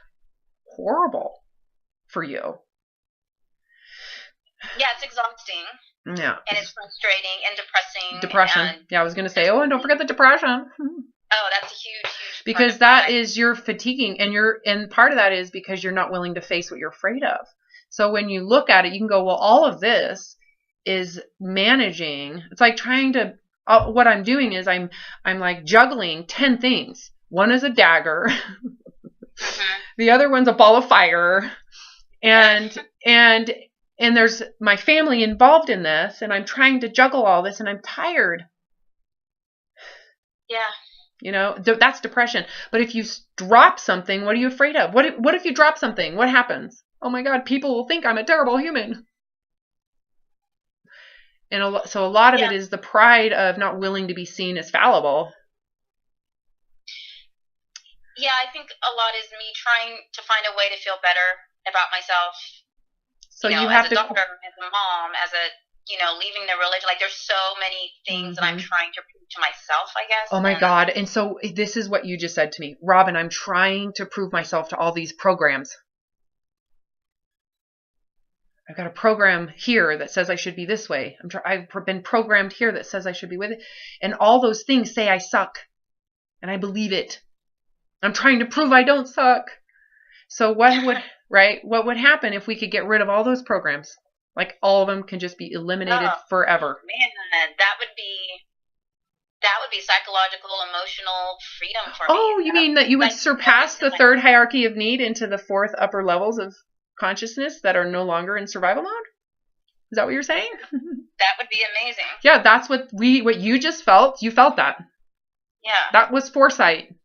B: horrible for you.
A: Yeah, it's exhausting.
B: Yeah.
A: And it's frustrating and depressing.
B: Depression. Yeah, I was going to say, and don't forget the depression.
A: Oh, that's a huge
B: because that is you're fatiguing, and part of that is because you're not willing to face what you're afraid of. So when you look at it, you can go, well, all of this is managing. It's like trying to, what I'm doing is I'm like juggling 10 things. One is a dagger. The other one's a ball of fire. And there's my family involved in this, and I'm trying to juggle all this, and I'm tired.
A: Yeah.
B: That's depression. But if you drop something, what are you afraid of? What if you drop something? What happens? Oh my God, people will think I'm a terrible human. And so a lot of it is the pride of not willing to be seen as fallible.
A: Yeah, I think a lot is me trying to find a way to feel better about myself.
B: So you have
A: as a daughter, as a mom, as a leaving the religion. Like, there's so many things that I'm trying to prove to myself, I guess.
B: Oh my God. And so this is what you just said to me. Robin, I'm trying to prove myself to all these programs. I've got a program here that says I should be this way. I've been programmed here that says I should be with it. And all those things say I suck. And I believe it. I'm trying to prove I don't suck. So what would happen if we could get rid of all those programs? Like, all of them can just be eliminated forever.
A: Man, that would be psychological, emotional freedom for me.
B: Oh, you mean that you would surpass the third hierarchy of need into the fourth upper levels of consciousness that are no longer in survival mode? Is that what you're saying?
A: That would be amazing.
B: Yeah, that's what you just felt. You felt that.
A: Yeah.
B: That was foresight.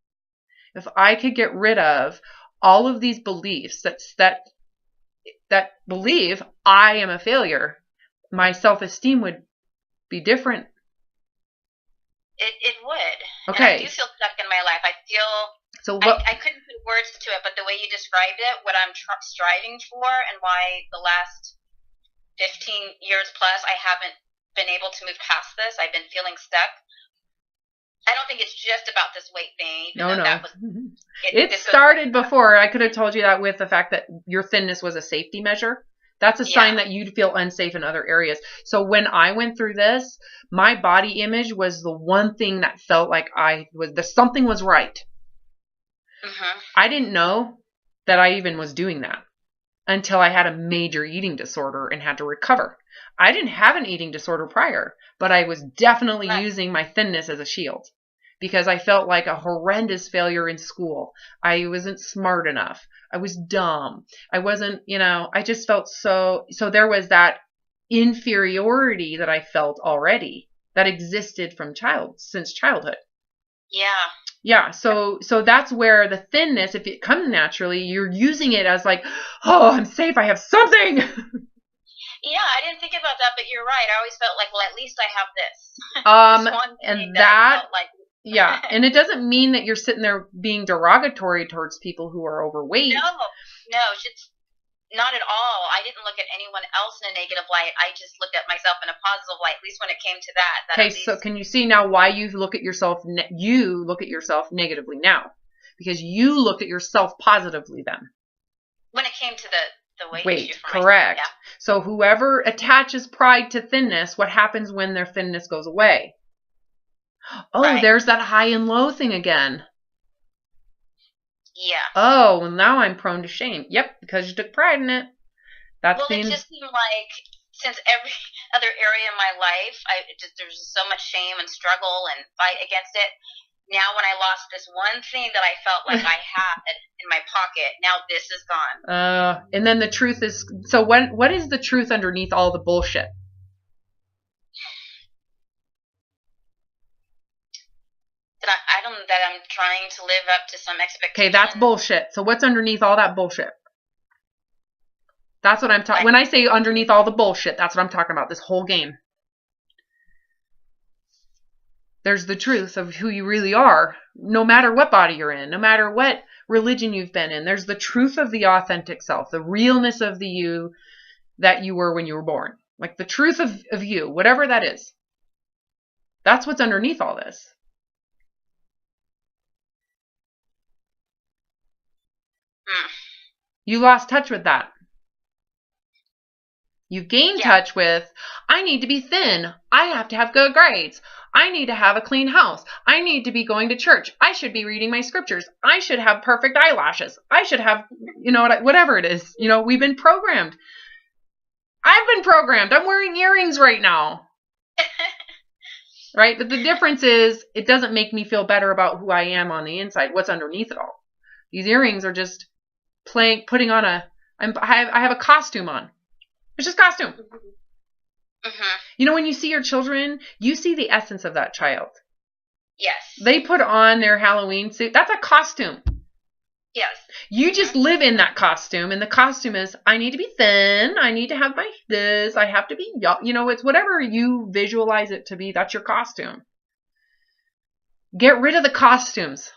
B: If I could get rid of all of these beliefs that believe I am a failure, my self-esteem would be different.
A: It would.
B: Okay.
A: And I do feel stuck in my life. I feel I couldn't put words to it, but the way you described it, what I'm striving for, and why the last 15 years plus I haven't been able to move past this. I've been feeling stuck. I don't think it's just about this weight thing.
B: No. It started before. I could have told you that with the fact that your thinness was a safety measure. That's a sign that you'd feel unsafe in other areas. So when I went through this, my body image was the one thing that felt like something was right.
A: Mm-hmm.
B: I didn't know that I even was doing that until I had a major eating disorder and had to recover. I didn't have an eating disorder prior, but I was definitely using my thinness as a shield because I felt like a horrendous failure in school. I wasn't smart enough. I was dumb. I wasn't, I just felt so there was that inferiority that I felt already that existed since childhood.
A: Yeah.
B: Yeah, so that's where the thinness, if it comes naturally, you're using it as like, oh, I'm safe, I have something.
A: Yeah, I didn't think about that, but you're right. I always felt like, well, at least I have this. This one thing that I felt like.
B: Yeah, and it doesn't mean that you're sitting there being derogatory towards people who are overweight.
A: No, it's not at all. I didn't look at anyone else in a negative light. I just looked at myself in a positive light, at least when it came to that.
B: Okay, so can you see now why you look at yourself negatively now? Because you looked at yourself positively then.
A: When it came to the weight issue for
B: correct.
A: Myself, yeah.
B: So whoever attaches pride to thinness, what happens when their thinness goes away? Oh, there's that high and low thing again.
A: Yeah.
B: Oh, well, now I'm prone to shame. Yep, because you took pride in it.
A: It just seemed like since every other area in my life, there's so much shame and struggle and fight against it. Now when I lost this one thing that I felt like I had in my pocket, now this is gone.
B: And then the truth is, so what is the truth underneath all the bullshit?
A: That I'm trying to live up to some expectation.
B: Okay, that's bullshit. So what's underneath all that bullshit? That's what I'm talking. When I say underneath all the bullshit, that's what I'm talking about. This whole game. There's the truth of who you really are, no matter what body you're in, no matter what religion you've been in. There's the truth of the authentic self, the realness of the you that you were when you were born. Like the truth of you, whatever that is. That's what's underneath all this. You lost touch with that. You gained touch with, I need to be thin. I have to have good grades. I need to have a clean house. I need to be going to church. I should be reading my scriptures. I should have perfect eyelashes. I should have, whatever it is. We've been programmed. I've been programmed. I'm wearing earrings right now. Right? But the difference is it doesn't make me feel better about who I am on the inside. What's underneath it all? These earrings are just putting on I have a costume on. It's just costume.
A: Mm-hmm.
B: When you see your children, you see the essence of that child.
A: Yes.
B: They put on their Halloween suit. That's a costume.
A: Yes.
B: You just live in that costume, and the costume is, I need to be thin. I need to have this. I have to be, it's whatever you visualize it to be. That's your costume. Get rid of the costumes,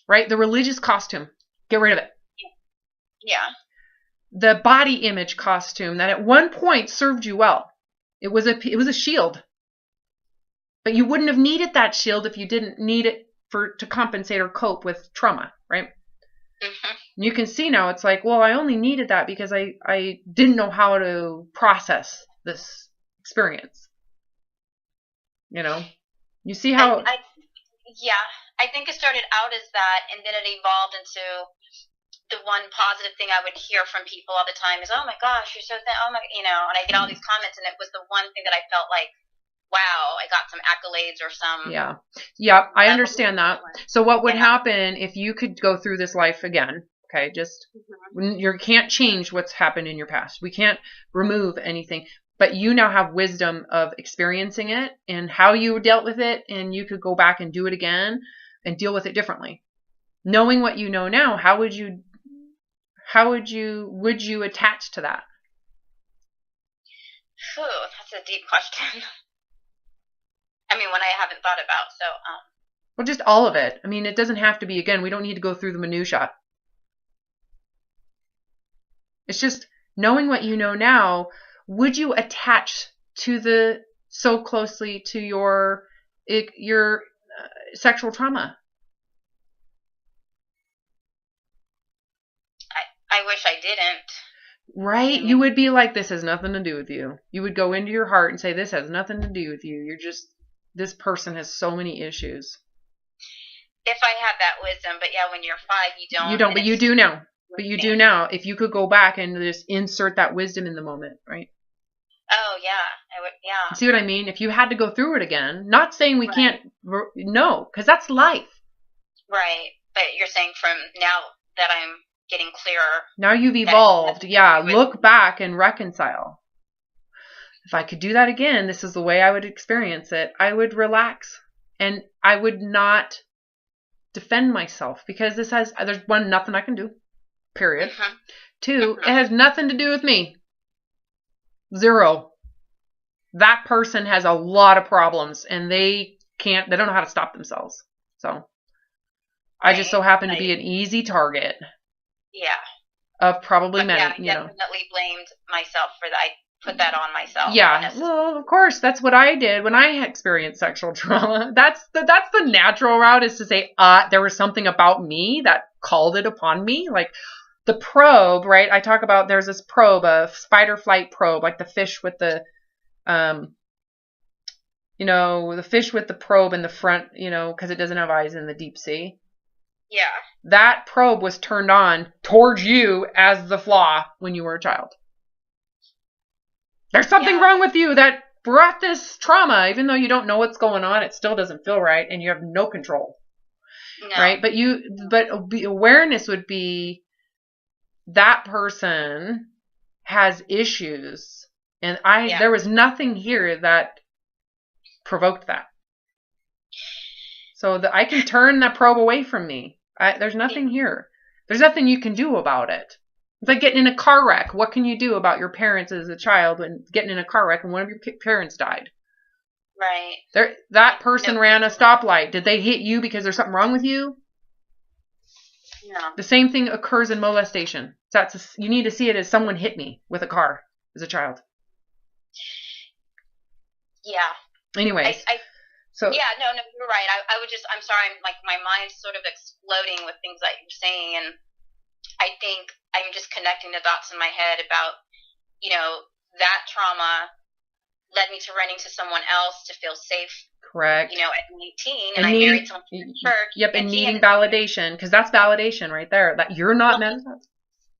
B: right? The religious costume. Get rid of it.
A: Yeah.
B: The body image costume that at one point served you well. It was a shield. But you wouldn't have needed that shield if you didn't need it to compensate or cope with trauma, right?
A: Mm-hmm.
B: You can see now it's like, well, I only needed that because I didn't know how to process this experience. You see how...
A: I think it started out as that, and then it evolved into the one positive thing I would hear from people all the time is, oh my gosh, you're so thin, oh my, and I get all these comments, and it was the one thing that I felt like, wow, I got some accolades or some...
B: Yeah, I understand that. So what would happen if you could go through this life again, okay, just, you can't change what's happened in your past. We can't remove anything, but you now have wisdom of experiencing it and how you dealt with it, and you could go back and do it again and deal with it differently. Knowing what you know now, would you attach to that?
A: Ooh, that's a deep question. I mean, one I haven't thought about, so...
B: Well, just all of it. I mean, it doesn't have to be, again, we don't need to go through the minutia. It's just knowing what you know now, would you attach so closely to your sexual trauma?
A: I wish I didn't.
B: Right? You would be like, this has nothing to do with you. You would go into your heart and say, this has nothing to do with you. You're just, this person has so many issues.
A: If I had that wisdom, but yeah, when you're 5, you don't.
B: You don't, but you do now. But you do now. If you could go back and just insert that wisdom in the moment, right?
A: Oh, yeah. I would, yeah.
B: See what I mean? If you had to go through it again, not saying we can't, no, because that's life.
A: Right. But you're saying from now that I'm getting clearer.
B: Now you've evolved. Yeah. Look back and reconcile. If I could do that again, this is the way I would experience it. I would relax and I would not defend myself because there's one, nothing I can do. Period. 2, it has nothing to do with me. 0. That person has a lot of problems and they don't know how to stop themselves. So I just so happen to be an easy target.
A: Yeah.
B: Of probably many,
A: I definitely blamed myself for that. I put that on myself.
B: Yeah. Well, of course, that's what I did when I experienced sexual trauma. That's the natural route, is to say, there was something about me that called it upon me. Like the probe, right? I talk about, there's this probe, a fight or flight probe, like the fish with the, the fish with the probe in the front, because it doesn't have eyes in the deep sea.
A: Yeah.
B: That probe was turned on towards you as the flaw when you were a child. There's something wrong with you that brought this trauma. Even though you don't know what's going on, it still doesn't feel right and you have no control. No. Right? But awareness would be that person has issues and there was nothing here that provoked that. So I can turn that probe away from me. There's nothing here. There's nothing you can do about it. It's like getting in a car wreck. What can you do about your parents as a child when getting in a car wreck and one of your parents died?
A: Right.
B: That person
A: No.
B: ran a stoplight. Did they hit you because there's something wrong with you?
A: No.
B: The same thing occurs in molestation. You need to see it as someone hit me with a car as a child.
A: Yeah.
B: Anyways.
A: Yeah, no, you're right. I'm sorry, like, my mind's sort of exploding with things that you're saying, and I think I'm just connecting the dots in my head about, that trauma led me to running to someone else to feel safe.
B: Correct.
A: At 18, and I married someone from the church.
B: Yep, and needing validation, because that's validation right there, that you're not meant to.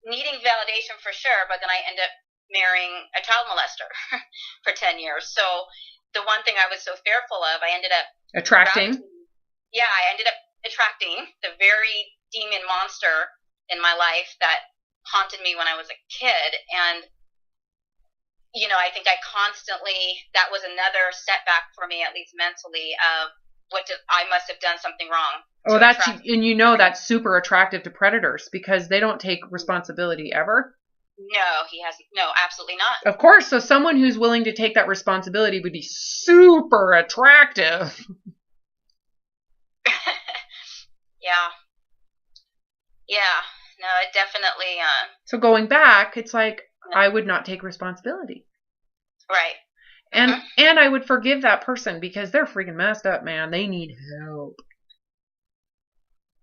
A: Needing validation for sure, but then I end up marrying a child molester for 10 years. So the one thing I was so fearful of, I ended up
B: attracting.
A: I ended up attracting the very demon monster in my life that haunted me when I was a kid. And, I think that was another setback for me, at least mentally, of I must have done something wrong.
B: Oh, that's super attractive to predators because they don't take responsibility ever.
A: No, absolutely not.
B: Of course, so someone who's willing to take that responsibility would be super attractive.
A: Yeah, no, it definitely...
B: So going back, it's like, I would not take responsibility.
A: Right.
B: And I would forgive that person because they're freaking messed up, man. They need help.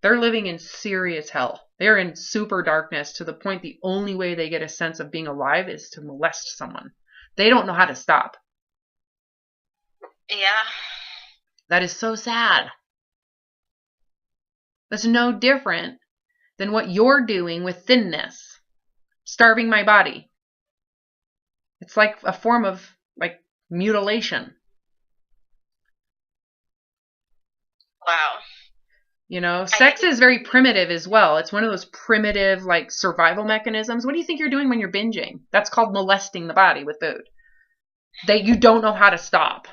B: They're living in serious hell. They're in super darkness to the point the only way they get a sense of being alive is to molest someone. They don't know how to stop.
A: Yeah.
B: That is so sad. That's no different than what you're doing with thinness. Starving my body. It's like a form of mutilation.
A: Wow.
B: Sex is very primitive as well. It's one of those primitive, survival mechanisms. What do you think you're doing when you're binging? That's called molesting the body with food. That you don't know how to stop.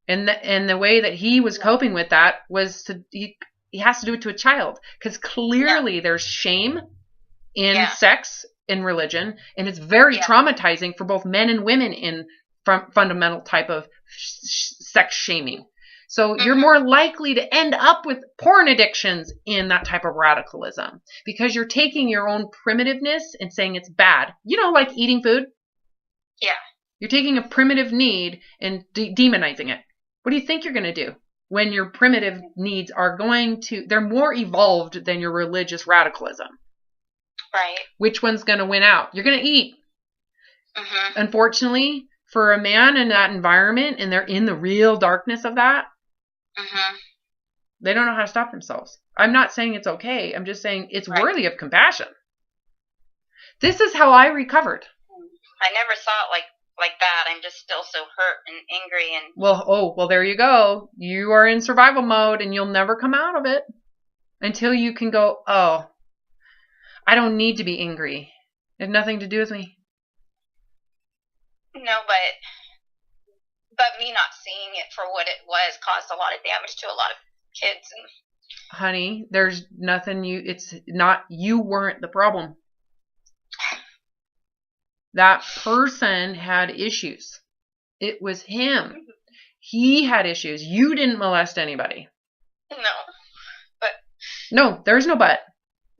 B: And the way that he was coping with that was he has to do it to a child. Because clearly there's shame in sex, in religion, and it's very traumatizing for both men and women in fundamental type of sex shaming. So you're more likely to end up with porn addictions in that type of radicalism because you're taking your own primitiveness and saying it's bad. Like eating food?
A: Yeah.
B: You're taking a primitive need and demonizing it. What do you think you're going to do when your primitive needs they're more evolved than your religious radicalism?
A: Right.
B: Which one's going to win out? You're going to eat. Unfortunately, for a man in that environment and they're in the real darkness of that, they don't know how to stop themselves. I'm not saying it's okay. I'm just saying it's worthy of compassion. This is how I recovered.
A: I never saw it like that. I'm just still so hurt and angry and...
B: Well, there you go. You are in survival mode and you'll never come out of it until you can go, oh, I don't need to be angry. It had nothing to do with me.
A: No, but me not seeing it for what it was caused a lot of damage to a lot of kids.
B: Honey, there's nothing you weren't the problem. That person had issues. It was him. He had issues. You didn't molest anybody. No, there's no but.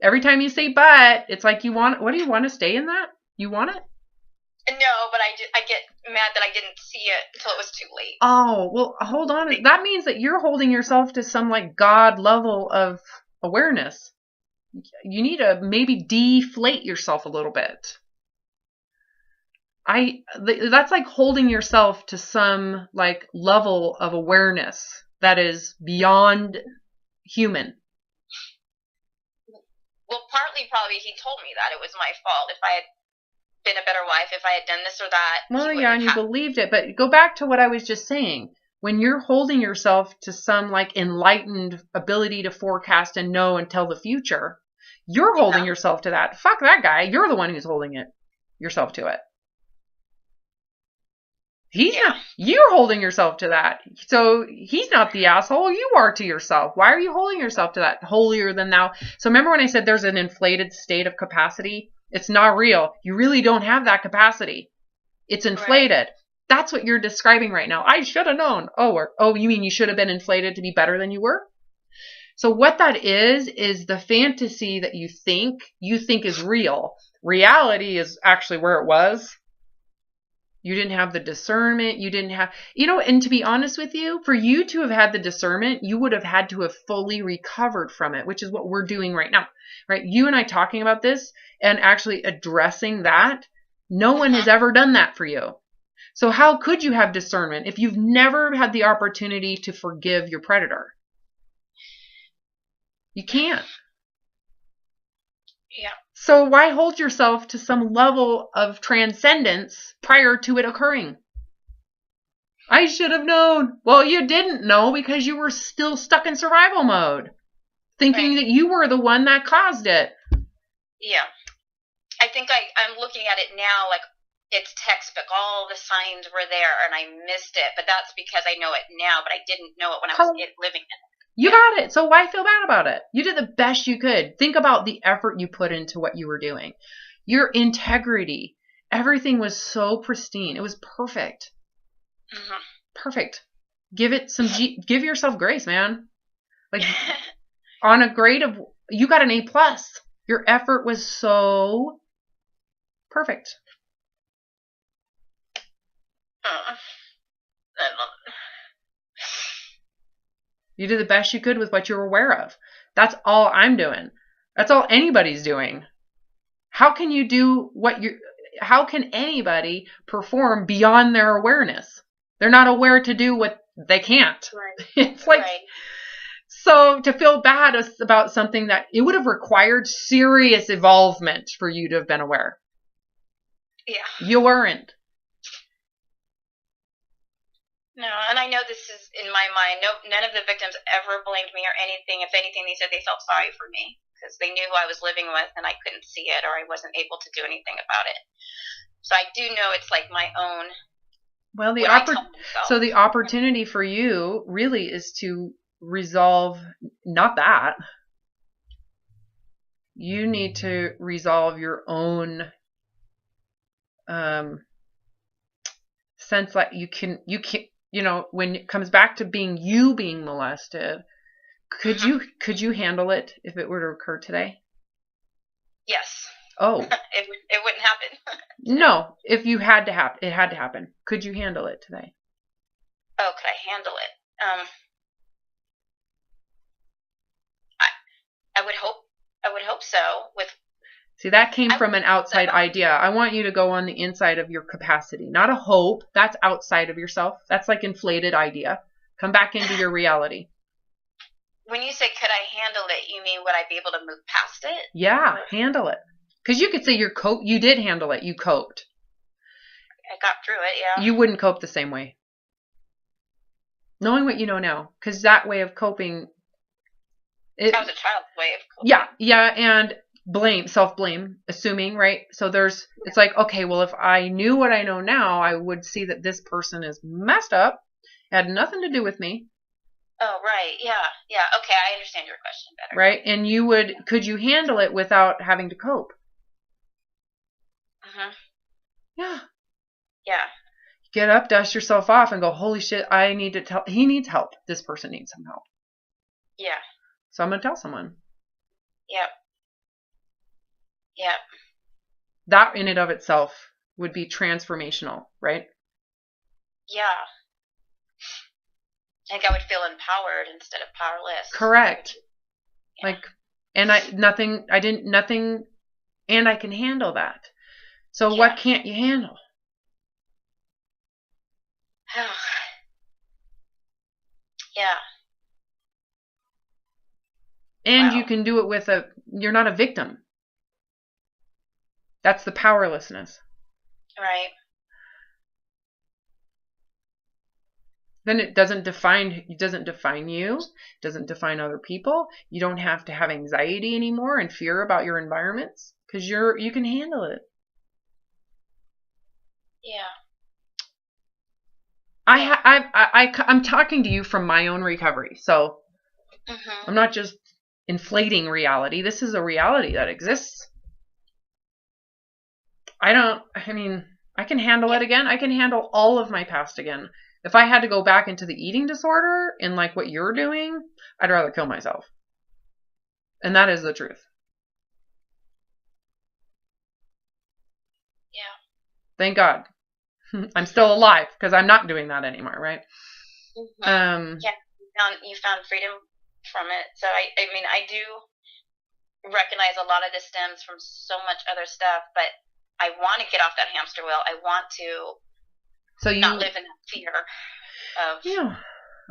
B: Every time you say but, it's like what do you want to stay in that? You want it?
A: No, but I get mad that I didn't see it until it was too late.
B: Oh, well, hold on. That means that you're holding yourself to some God level of awareness. You need to maybe deflate yourself a little bit. That's like holding yourself to some level of awareness that is beyond human.
A: Well, partly probably he told me that it was my fault if I had been a better wife, if I had done this or that.
B: Well, yeah, and you believed it. But go back to what I was just saying. When you're holding yourself to some enlightened ability to forecast and know and tell the future, you're holding yourself to that. Fuck that guy. You're the one who's holding yourself to it. He's not. You're holding yourself to that. So he's not the asshole. You are to yourself. Why are you holding yourself to that? Holier than thou. So remember when I said there's an inflated state of capacity? It's not real. You really don't have that capacity. It's inflated. That's what you're describing right now. I should have known. Oh, you mean you should have been inflated to be better than you were? So what that is the fantasy that you think is real. Reality is actually where it was. You didn't have the discernment. You didn't have, and to be honest with you, for you to have had the discernment, you would have had to have fully recovered from it, which is what we're doing right now, right? You and I talking about this and actually addressing that. No one has ever done that for you. So how could you have discernment if you've never had the opportunity to forgive your predator? You can't.
A: Yeah.
B: So why hold yourself to some level of transcendence prior to it occurring? I should have known. Well, you didn't know because you were still stuck in survival mode, thinking that you were the one that caused it.
A: Yeah. I think I'm looking at it now like it's textbook. All the signs were there and I missed it. But that's because I know it now, but I didn't know it when I was living in it.
B: You got it. So why feel bad about it? You did the best you could. Think about the effort you put into what you were doing. Your integrity. Everything was so pristine. It was perfect.
A: Mm-hmm.
B: Perfect. Give yourself grace, man. Like on a grade of, you got an A+. Your effort was so perfect. You did the best you could with what you were aware of. That's all I'm doing. That's all anybody's doing. How can you do how can anybody perform beyond their awareness? They're not aware to do what they can't.
A: Right.
B: It's like, so to feel bad about something that it would have required serious involvement for you to have been aware.
A: Yeah.
B: You weren't.
A: No, and I know this is in my mind. No, none of the victims ever blamed me or anything. If anything, they said they felt sorry for me because they knew who I was living with and I couldn't see it or I wasn't able to do anything about it. So I do know it's like my own.
B: Well, the opportunity for you really is to resolve not that. You need to resolve your own sense that you can, when it comes back to being molested, could you handle it if it were to occur today?
A: Yes.
B: Oh.
A: It wouldn't happen.
B: No, if it had to happen. Could you handle it today?
A: Oh, could I handle it? I would hope so.
B: See, that came from an outside idea. I want you to go on the inside of your capacity, not a hope. That's outside of yourself. That's like inflated idea. Come back into your reality.
A: When you say could I handle it, you mean would I be able to move past it?
B: Yeah, handle it. Because you could say you did handle it. You coped.
A: I got through it, yeah.
B: You wouldn't cope the same way. Knowing what you know now. Because that way of coping...
A: that was a child's way of coping.
B: Yeah, and self-blame, assuming, right? So it's like, okay, well, if I knew what I know now, I would see that this person is messed up, had nothing to do with me.
A: Oh, right, yeah. Okay, I understand your question better.
B: Right, and could you handle it without having to cope? Yeah.
A: Yeah.
B: Get up, dust yourself off, and go, holy shit, he needs help. This person needs some help.
A: Yeah.
B: So I'm going to tell someone.
A: Yep.
B: That in and of itself would be transformational, right?
A: Yeah. I think I would feel empowered instead of powerless.
B: Correct. Yeah. And I can handle that. So what can't you handle?
A: Yeah.
B: And you can do it you're not a victim. That's the powerlessness.
A: Right.
B: Then it doesn't define you, doesn't define other people. You don't have to have anxiety anymore and fear about your environments because you can handle it.
A: Yeah.
B: I'm talking to you from my own recovery. So I'm not just inflating reality. This is a reality that exists. I I can handle it again. I can handle all of my past again. If I had to go back into the eating disorder and like what you're doing, I'd rather kill myself. And that is the truth.
A: Yeah.
B: Thank God. I'm still alive because I'm not doing that anymore, right?
A: Mm-hmm. You found freedom from it. So I mean, I do recognize a lot of this stems from so much other stuff, but I want to get off that hamster wheel. I want to not live in that fear
B: of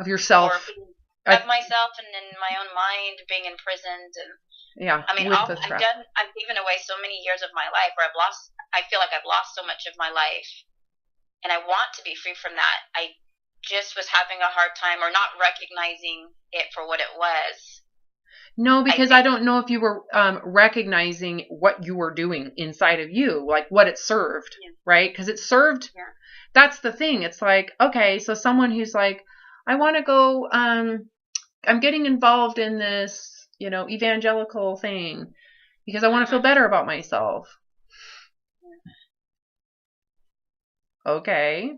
B: yourself,
A: of myself, and in my own mind being imprisoned. And I mean, I've given away so many years of my life where I feel like I've lost so much of my life, and I want to be free from that. I just was having a hard time or not recognizing it for what it was.
B: No, because I don't know if you were recognizing what you were doing inside of you, like what it served, right? Because it served. Yeah. That's the thing. It's like, okay, so someone who's like, I want to go, I'm getting involved in this, evangelical thing because I want to feel better about myself. Okay.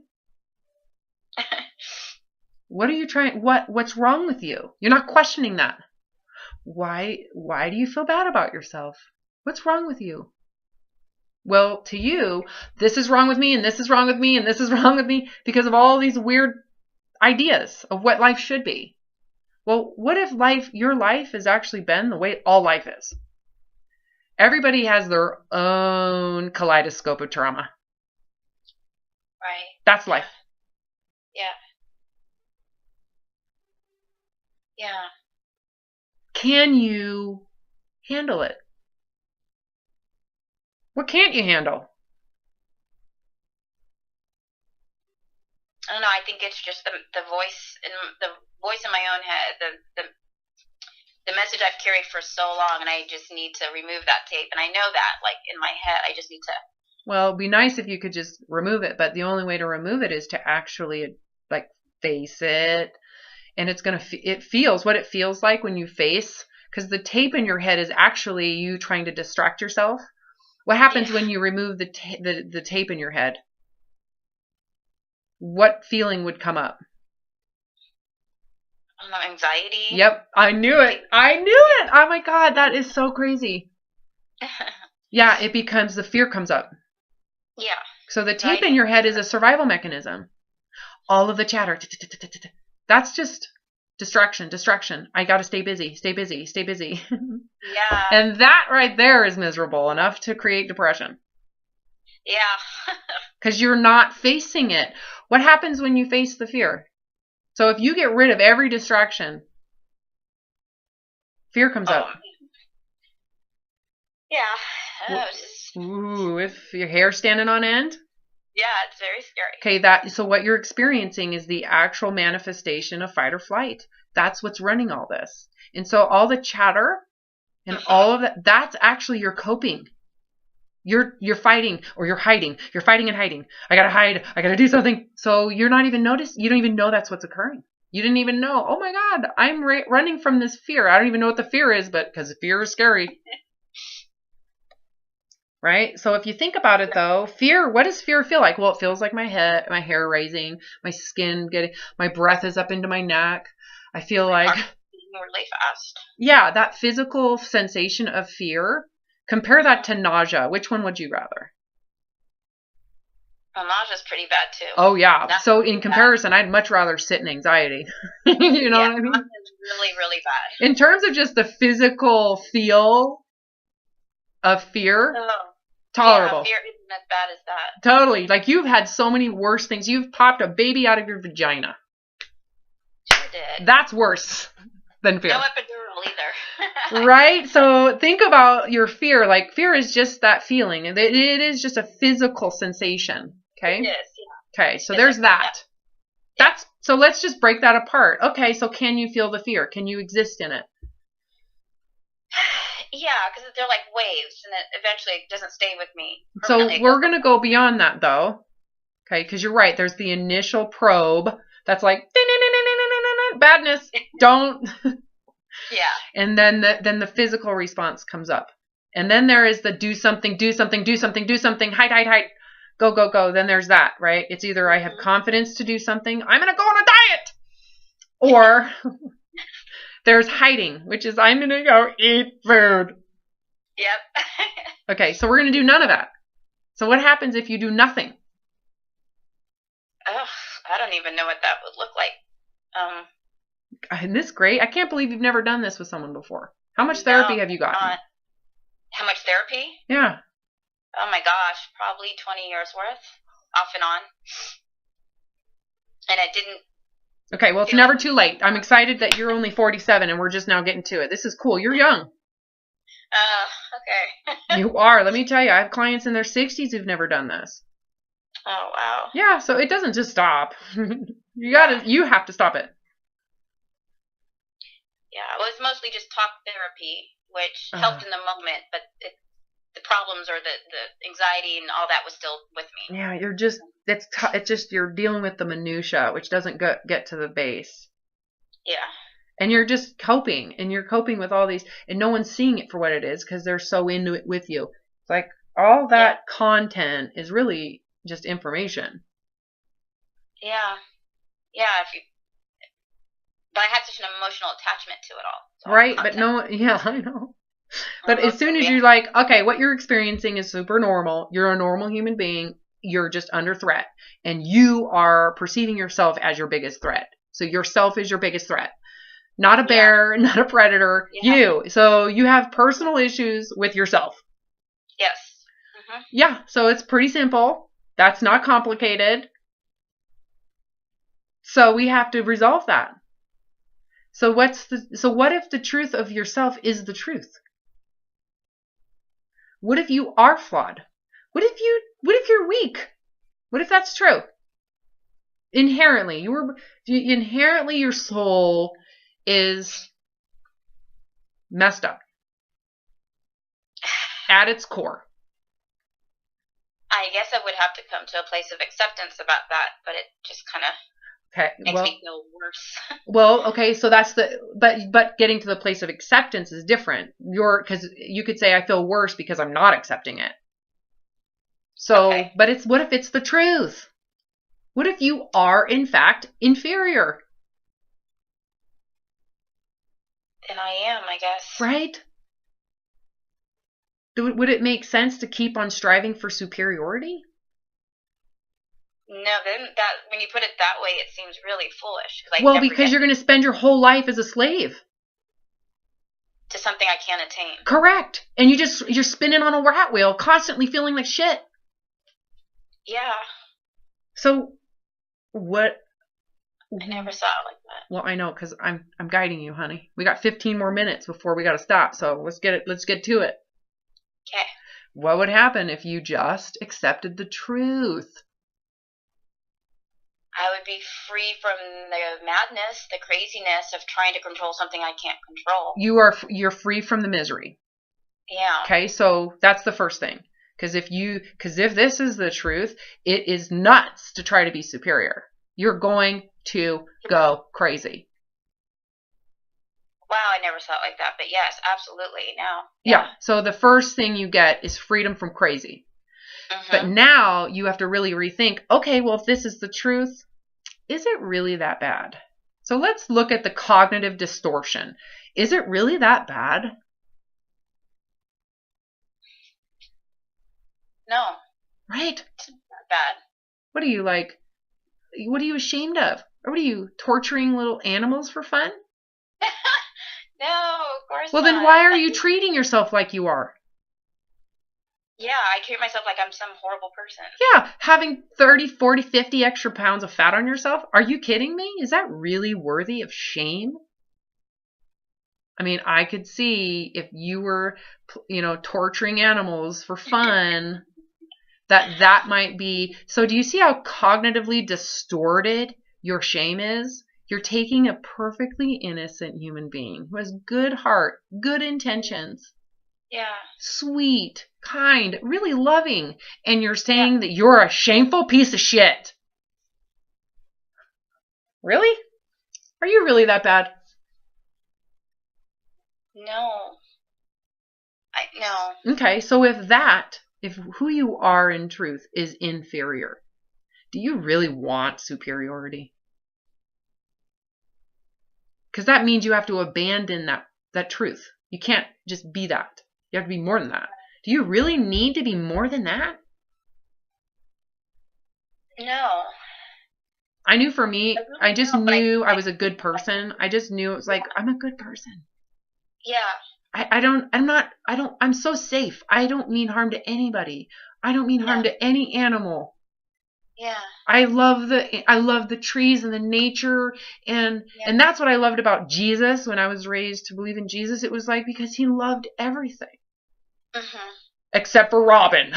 B: What are you trying? What's wrong with you? You're not questioning that. Why do you feel bad about yourself? What's wrong with you? Well, to you, this is wrong with me, and this is wrong with me, and this is wrong with me because of all these weird ideas of what life should be. Well, what if your life has actually been the way all life is? Everybody has their own kaleidoscope of trauma.
A: Right.
B: That's life.
A: Yeah. Yeah.
B: Can you handle it? What can't you handle?
A: I don't know. I think it's just the voice in my own head, the message I've carried for so long, and I just need to remove that tape. And I know that, like, in my head, I just need to.
B: Well, it'd be nice if you could just remove it, but the only way to remove it is to actually, like, face it. And it feels what it feels like when you face, because the tape in your head is actually you trying to distract yourself. What happens when you remove the tape in your head? What feeling would come up?
A: Anxiety.
B: Yep, I knew it. Oh my God, that is so crazy. Yeah, it becomes the fear comes up.
A: Yeah.
B: So the tape in your head is a survival mechanism. All of the chatter. That's just distraction. I got to stay busy.
A: Yeah.
B: And that right there is miserable enough to create depression.
A: Yeah.
B: Because you're not facing it. What happens when you face the fear? So if you get rid of every distraction, fear comes up.
A: Yeah.
B: Ooh, if your hair's standing on end?
A: Yeah, it's very scary.
B: Okay, so what you're experiencing is the actual manifestation of fight or flight. That's what's running all this. And so all the chatter and all of that, that's actually your coping. You're fighting or you're hiding. You're fighting and hiding. I gotta hide. I gotta do something. So you're not even you don't even know that's what's occurring. You didn't even know, oh my God, I'm running from this fear. I don't even know what the fear is, but because fear is scary. Right? So if you think about it though, fear, what does fear feel like? Well, it feels like my hair raising, my skin my breath is up into my neck. I feel like
A: really fast.
B: Yeah, that physical sensation of fear. Compare that to nausea. Which one would you rather?
A: Well, nausea's pretty bad too.
B: Oh yeah. So in comparison, I'd much rather sit in anxiety. You know what I mean?
A: It's really, really bad.
B: In terms of just the physical feel of fear, tolerable.
A: Yeah, fear isn't as bad as that.
B: Totally. Like you've had so many worse things. You've popped a baby out of your vagina.
A: Sure did.
B: That's worse than fear.
A: No epidural either.
B: Right? So think about your fear. Like fear is just that feeling. It is just a physical sensation. Okay?
A: It is, yeah.
B: Okay, so there's that. Yeah. So let's just break that apart. Okay, so can you feel the fear? Can you exist in it?
A: Yeah, because they're like waves, and it eventually doesn't stay with me.
B: So we're going to go beyond that, though. Okay, because you're right. There's the initial probe that's like, badness, don't.
A: Yeah.
B: And then the physical response comes up. And then there is the do something, hide. go, go, go. Then there's that, right? It's either I have confidence to do something, I'm going to go on a diet, or there's hiding, which is I'm going to go eat food.
A: Yep.
B: Okay, so we're going to do none of that. So what happens if you do nothing?
A: Ugh, I don't even know what that would look like.
B: Isn't this great? I can't believe you've never done this with someone before. How much therapy have you gotten?
A: How much therapy?
B: Yeah.
A: Oh my gosh, probably 20 years worth, off and on. And I didn't.
B: Okay, well, it's never too late. I'm excited that you're only 47 and we're just now getting to it. This is cool. You're young.
A: Okay.
B: You are. Let me tell you, I have clients in their 60s who've never done this.
A: Oh, wow.
B: Yeah, so it doesn't just stop. You have to stop it.
A: Yeah, well, it's mostly just talk therapy, which helped in the moment, but the problems or the anxiety and all that was still with me.
B: Yeah, it's just you're dealing with the minutia, which doesn't get to the base.
A: Yeah.
B: And you're just coping, and you're coping with all these, and no one's seeing it for what it is because they're so into it with you. It's like all that content is really just information.
A: Yeah. Yeah. But I had such an emotional attachment to it all. So
B: right, but I know. But as soon as you're like, okay, what you're experiencing is super normal. You're a normal human being. You're just under threat. And you are perceiving yourself as your biggest threat. So yourself is your biggest threat. Not a bear, not a predator, you. So you have personal issues with yourself.
A: Yes. Mm-hmm.
B: Yeah, so it's pretty simple. That's not complicated. So we have to resolve that. So what if the truth of yourself is the truth? What if you are flawed? What if you're weak? What if that's true? Inherently your soul is messed up at its core.
A: I guess I would have to come to a place of acceptance about that, but it just kind of makes me feel worse.
B: Well, okay, so that's but getting to the place of acceptance is different. Because you could say I feel worse because I'm not accepting it. So, but what if it's the truth? What if you are in fact inferior?
A: And I am, I guess.
B: Right? Would it make sense to keep on striving for superiority?
A: No, then when you put it that way, it seems really foolish.
B: Because you're going to spend your whole life as a slave
A: to something I can't attain.
B: Correct. And you're spinning on a rat wheel, constantly feeling like shit.
A: Yeah.
B: So what?
A: I never saw it like that.
B: Well, I know because I'm guiding you, honey. We got 15 more minutes before we got to stop. So let's get to it.
A: Okay.
B: What would happen if you just accepted the truth?
A: I would be free from the madness, the craziness of trying to control something I can't control.
B: You're free from the misery.
A: Yeah.
B: Okay, so that's the first thing. Because if this is the truth, it is nuts to try to be superior. You're going to go crazy.
A: Wow, I never saw it like that. But yes, absolutely. Now.
B: Yeah. So the first thing you get is freedom from crazy. Mm-hmm. But now you have to really rethink, okay, well, if this is the truth, is it really that bad? So let's look at the cognitive distortion. Is it really that bad?
A: No.
B: Right?
A: It's not bad.
B: What are you like? What are you ashamed of? Or what are you, torturing little animals for fun?
A: No, of course
B: not. Well, then why are you treating yourself like you are?
A: Yeah, I treat myself like I'm some horrible person.
B: Yeah, having 30, 40, 50 extra pounds of fat on yourself? Are you kidding me? Is that really worthy of shame? I mean, I could see if you were, torturing animals for fun, that might be. So do you see how cognitively distorted your shame is? You're taking a perfectly innocent human being who has good heart, good intentions.
A: Yeah. Sweet,
B: kind, really loving. And you're saying that you're a shameful piece of shit. Really? Are you really that bad?
A: No. No.
B: Okay, so if that if who you are in truth is inferior, do you really want superiority? Because that means you have to abandon that truth. You can't just be that. You have to be more than that. Do you really need to be more than that?
A: No.
B: I knew for me, I just knew I was a good person. I just knew it was like, I'm a good person.
A: Yeah.
B: I'm so safe. I don't mean harm to anybody. I don't mean harm to any animal.
A: Yeah.
B: I love the trees and the nature, and that's what I loved about Jesus when I was raised to believe in Jesus. It was like, because he loved everything. Mm-hmm. Except for Robin.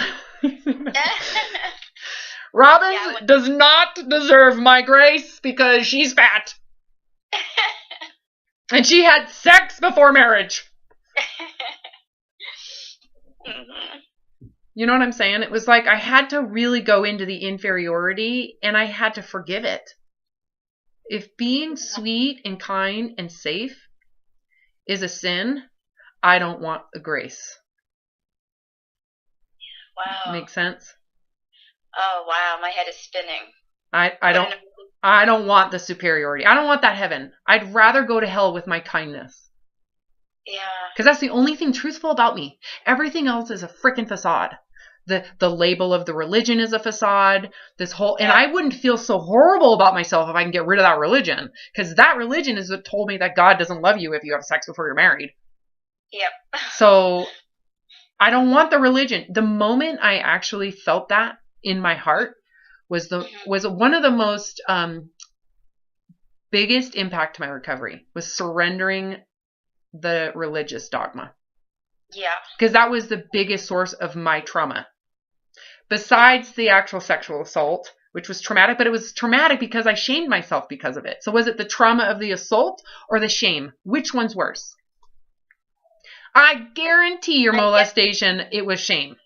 B: Robin does not deserve my grace because she's fat. And she had sex before marriage. Mm-hmm. You know what I'm saying? It was like I had to really go into the inferiority, and I had to forgive it. If being sweet and kind and safe is a sin, I don't want the grace.
A: Wow.
B: Makes sense?
A: Oh, wow. My head is spinning.
B: I don't want the superiority. I don't want that heaven. I'd rather go to hell with my kindness.
A: Yeah.
B: Because that's the only thing truthful about me. Everything else is a freaking facade. The label of the religion is a facade. And I wouldn't feel so horrible about myself if I can get rid of that religion. Because that religion is what told me that God doesn't love you if you have sex before you're married.
A: Yep.
B: So I don't want the religion. The moment I actually felt that in my heart was one of the most biggest impact to my recovery, was surrendering the religious dogma.
A: Yeah.
B: Because that was the biggest source of my trauma. Besides the actual sexual assault, which was traumatic, but it was traumatic because I shamed myself because of it. So was it the trauma of the assault or the shame? Which one's worse? I guarantee your molestation, it was shame.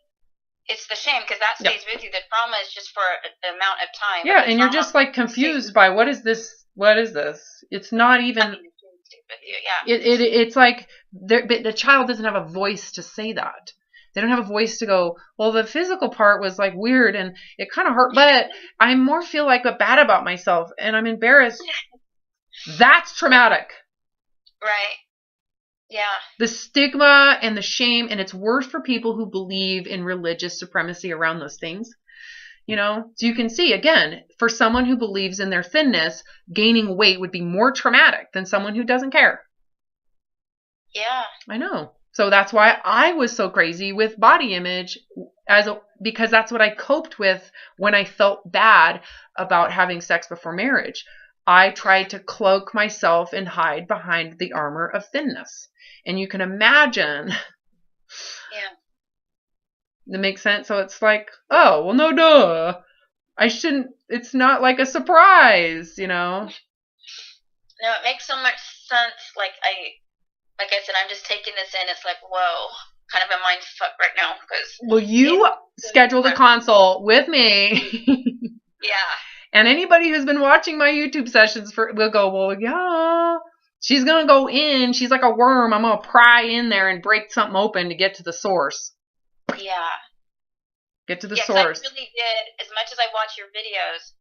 A: It's the shame, because that stays with you. The trauma is just for an amount of time.
B: Yeah, and you're just like confused by what is this? What is this? It's not even.
A: With you. Yeah.
B: It's like but the child doesn't have a voice to say that. They don't have a voice to go, well, the physical part was like weird and it kind of hurt, but I more feel like bad about myself and I'm embarrassed. That's traumatic.
A: Right. Yeah.
B: The stigma and the shame, and it's worse for people who believe in religious supremacy around those things. You know, so you can see, again, for someone who believes in their thinness, gaining weight would be more traumatic than someone who doesn't care.
A: Yeah.
B: I know. So that's why I was so crazy with body image because that's what I coped with when I felt bad about having sex before marriage. I tried to cloak myself and hide behind the armor of thinness. And you can imagine.
A: Yeah.
B: That makes sense. So it's like, oh, well, no, duh. I shouldn't, it's not like a surprise, you know?
A: No, it makes so much sense. Like I said, I'm just taking this in. It's like, whoa, kind of a mind fuck right now.
B: Well, you scheduled a consult with me.
A: Yeah.
B: And anybody who's been watching my YouTube sessions will go, well, yeah, she's going to go in. She's like a worm. I'm going to pry in there and break something open to get to the source.
A: Yeah.
B: Get to the source.
A: I really did. As much as I watch your videos,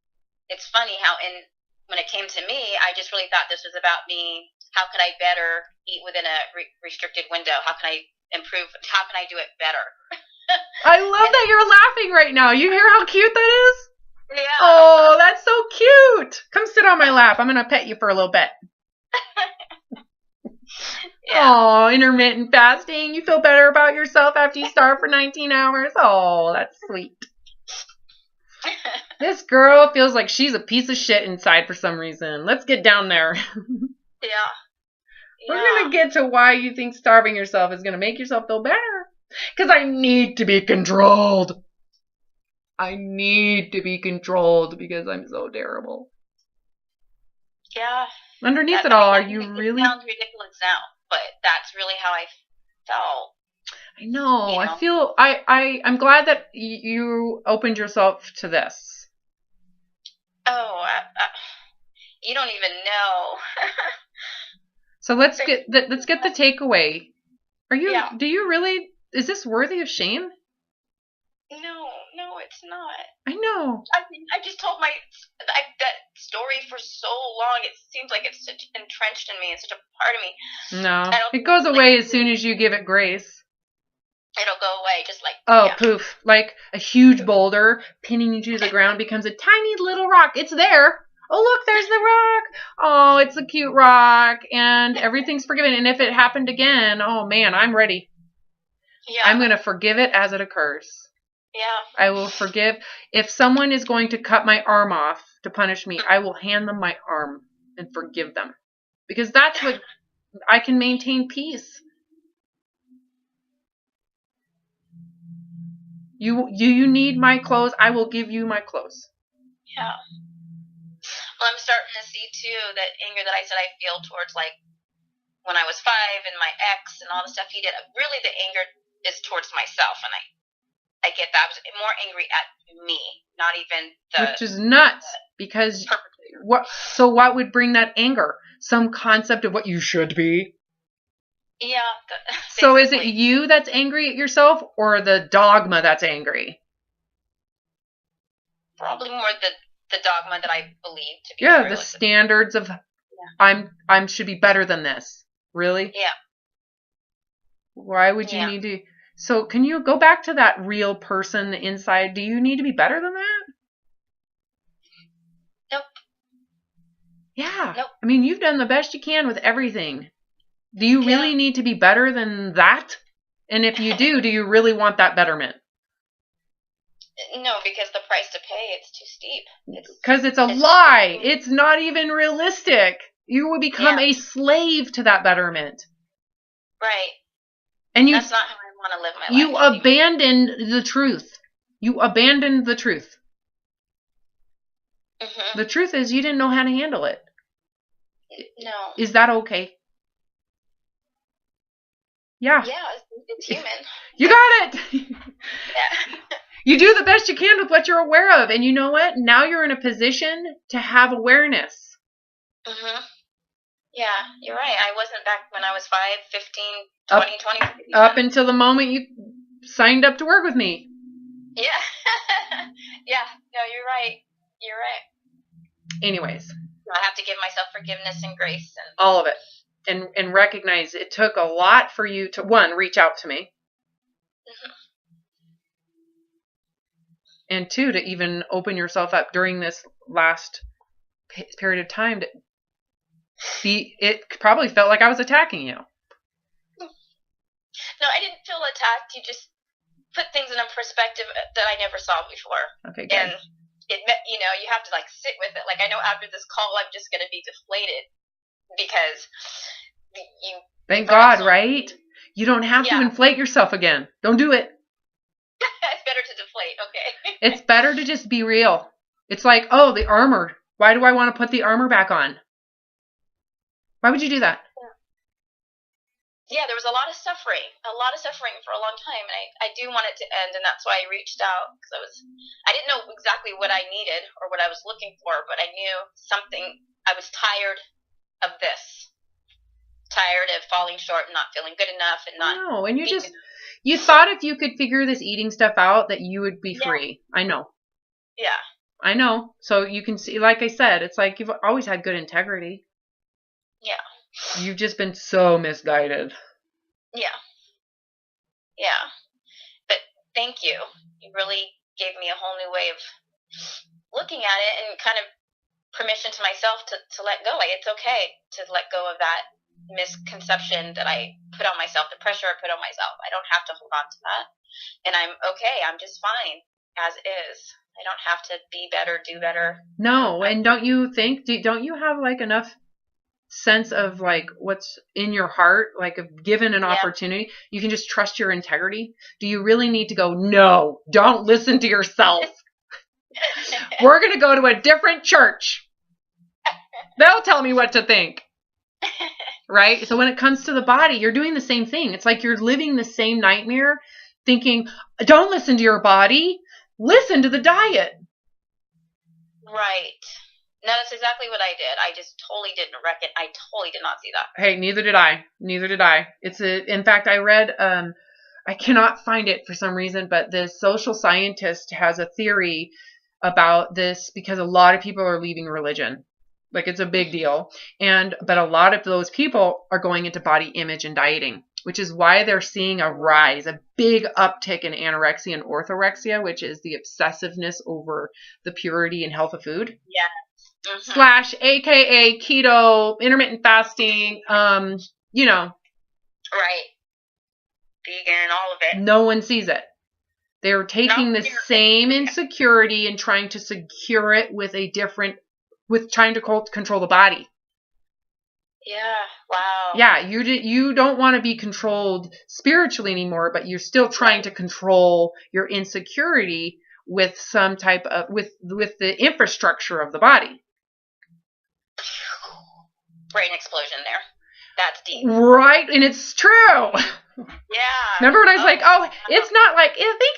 A: it's funny how when it came to me, I just really thought this was about me. How could I better eat within a restricted window? How can I improve? How can I do it better?
B: I love that you're laughing right now. You hear how cute that is?
A: Yeah.
B: Oh, that's so cute. Come sit on my lap. I'm going to pet you for a little bit. Oh, intermittent fasting. You feel better about yourself after you starve for 19 hours. Oh, that's sweet. This girl feels like she's a piece of shit inside for some reason. Let's get down there.
A: Yeah.
B: We're going to get to why you think starving yourself is going to make yourself feel better. Because I need to be controlled. I need to be controlled because I'm so terrible.
A: Yeah.
B: Underneath it all, are you really...
A: It sounds ridiculous now, but that's really how I felt.
B: I know. I feel... I'm glad that you opened yourself to this.
A: Oh, you don't even know.
B: So let's get the takeaway. Do you really... Is this worthy of shame?
A: it's not.
B: I know.
A: I mean, I just told that story for so long. It seems like it's such entrenched in me. It's such a part of me.
B: No. It goes away as soon as you give it grace.
A: It'll go away just like...
B: Oh, poof. Like a huge boulder pinning you to the ground becomes a tiny little rock. It's there. Oh, look, there's the rock. Oh, it's a cute rock. And everything's forgiven. And if it happened again, oh, man, I'm ready.
A: Yeah.
B: I'm going to forgive it as it occurs.
A: Yeah.
B: I will forgive. If someone is going to cut my arm off to punish me, I will hand them my arm and forgive them. Because that's what I can maintain peace. You need my clothes? I will give you my clothes.
A: Yeah. Well, I'm starting to see, too, that anger that I said I feel towards, like, when I was 5 and my ex and all the stuff he did. Really, the anger is towards myself, and I get that. I was more angry at me, not even the...
B: Which is nuts, because what would bring that anger? Some concept of what you should be?
A: Yeah.
B: So is it you that's angry at yourself, or the dogma that's angry?
A: Probably more the dogma that I believe to be true.
B: Yeah, the standards of I'm should be better than this. Really?
A: Yeah.
B: Why would you need to? So can you go back to that real person inside? Do you need to be better than that?
A: Nope.
B: Yeah.
A: Nope.
B: I mean, you've done the best you can with everything. Do you really need to be better than that? And if you do you really want that betterment?
A: No, because the price to pay, it's too steep.
B: Because it's a lie. It's not even realistic. You will become a slave to that betterment.
A: Right.
B: And
A: that's not how I want to live my life.
B: You abandoned the truth. You abandoned the truth.
A: Mm-hmm.
B: The truth is you didn't know how to handle it.
A: No.
B: Is that okay? Yeah.
A: Yeah, it's human.
B: You got it.
A: Yeah.
B: You do the best you can with what you're aware of. And you know what? Now you're in a position to have awareness.
A: Mm-hmm. Yeah, you're right. I wasn't back when I was 5, 15, 20, 20.
B: Up until the moment you signed up to work with me.
A: Yeah. Yeah. No, you're right. You're right.
B: Anyways.
A: I have to give myself forgiveness and grace. And
B: all of it. And recognize it took a lot for you to, one, reach out to me.
A: Mm-hmm.
B: And two, to even open yourself up during this last period of time. It probably felt like I was attacking you.
A: No, I didn't feel attacked. You just put things in a perspective that I never saw before.
B: Okay, good.
A: And it meant, you have to sit with it. Like, I know after this call, I'm just going to be deflated because you...
B: Thank God, right? You don't have to inflate yourself again. Don't do it.
A: It's better to deflate, okay.
B: It's better to just be real. It's like, oh, the armor. Why do I want to put the armor back on? Why would you do that?
A: Yeah, there was a lot of suffering for a long time, and I do want it to end, and that's why I reached out, because I didn't know exactly what I needed or what I was looking for, but I knew I was tired of this. Tired of falling short and not feeling good enough and not...
B: No, and you thought if you could figure this eating stuff out that you would be free. I know.
A: Yeah.
B: I know. So you can see, like I said, it's like you've always had good integrity.
A: Yeah.
B: You've just been so misguided.
A: Yeah. Yeah. But thank you. You really gave me a whole new way of looking at it and kind of permission to myself to let go. Like, it's okay to let go of that misconception that I put on myself, the pressure I put on myself. I don't have to hold on to that. And I'm okay. I'm just fine as is. I don't have to be better, do better.
B: No. And don't you have enough sense of what's in your heart, if given an opportunity, you can just trust your integrity? Do you really need to go, no, don't listen to yourself. We're going to go to a different church. They'll tell me what to think. Right? So when it comes to the body, you're doing the same thing. It's like you're living the same nightmare thinking, don't listen to your body. Listen to the diet.
A: Right. No, that's exactly what I did. I just totally didn't reckon. I totally did not see that.
B: Hey, neither did I. In fact, I read I cannot find it for some reason, but this social scientist has a theory about this because a lot of people are leaving religion. Like it's a big deal. But a lot of those people are going into body image and dieting, which is why they're seeing a rise, a big uptick in anorexia and orthorexia, which is the obsessiveness over the purity and health of food.
A: Yeah.
B: Slash, AKA keto, intermittent fasting,
A: Right. Vegan, all of it.
B: No one sees it. They're taking the same insecurity and trying to secure it with trying to control the body.
A: Yeah. Wow.
B: Yeah, you don't want to be controlled spiritually anymore, but you're still trying to control your insecurity with some type of with the infrastructure of the body.
A: Brain explosion there. That's deep.
B: Right, and it's true.
A: Yeah.
B: Remember when I was like, it's not like, I think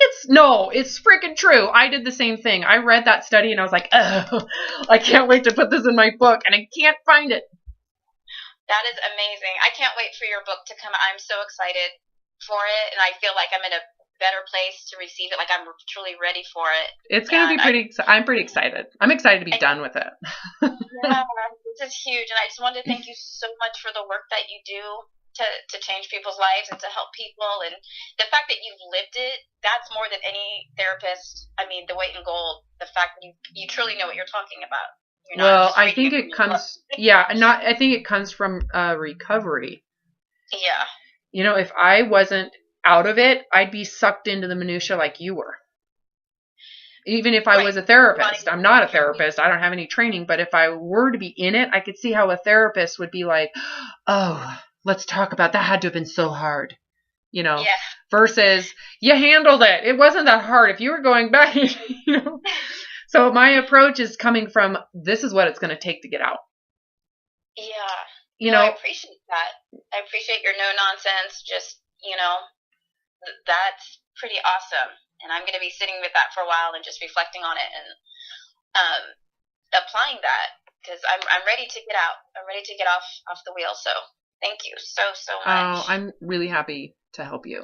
B: it's freaking true. I did the same thing. I read that study and I was like, I can't wait to put this in my book, and I can't find it.
A: That is amazing. I can't wait for your book to come. I'm so excited for it, and I feel like I'm in a better place to receive it. Like I'm truly ready for it.
B: It's going to be I'm pretty excited. I'm excited to be done with it.
A: Yeah, this is huge, and I just wanted to thank you so much for the work that you do to change people's lives and to help people, and the fact that you've lived it, that's more than any therapist. I mean, the weight in gold, the fact that you truly know what you're talking about.
B: Well, I think it comes I think it comes from recovery.
A: Yeah.
B: If I wasn't out of it, I'd be sucked into the minutia like you were. Even if I was a therapist. I'm not a therapist. I don't have any training, but if I were to be in it, I could see how a therapist would be like, "Oh, let's talk about that. Had to have been so hard."
A: Yeah.
B: Versus you handled it. It wasn't that hard. If you were going back, So my approach is coming from, this is what it's going to take to get out.
A: Yeah. I appreciate that. I appreciate your no nonsense. Just, that's pretty awesome. And I'm going to be sitting with that for a while and just reflecting on it and applying that, because I'm ready to get out. I'm ready to get off the wheel. So thank you so much.
B: I'm really happy to help you.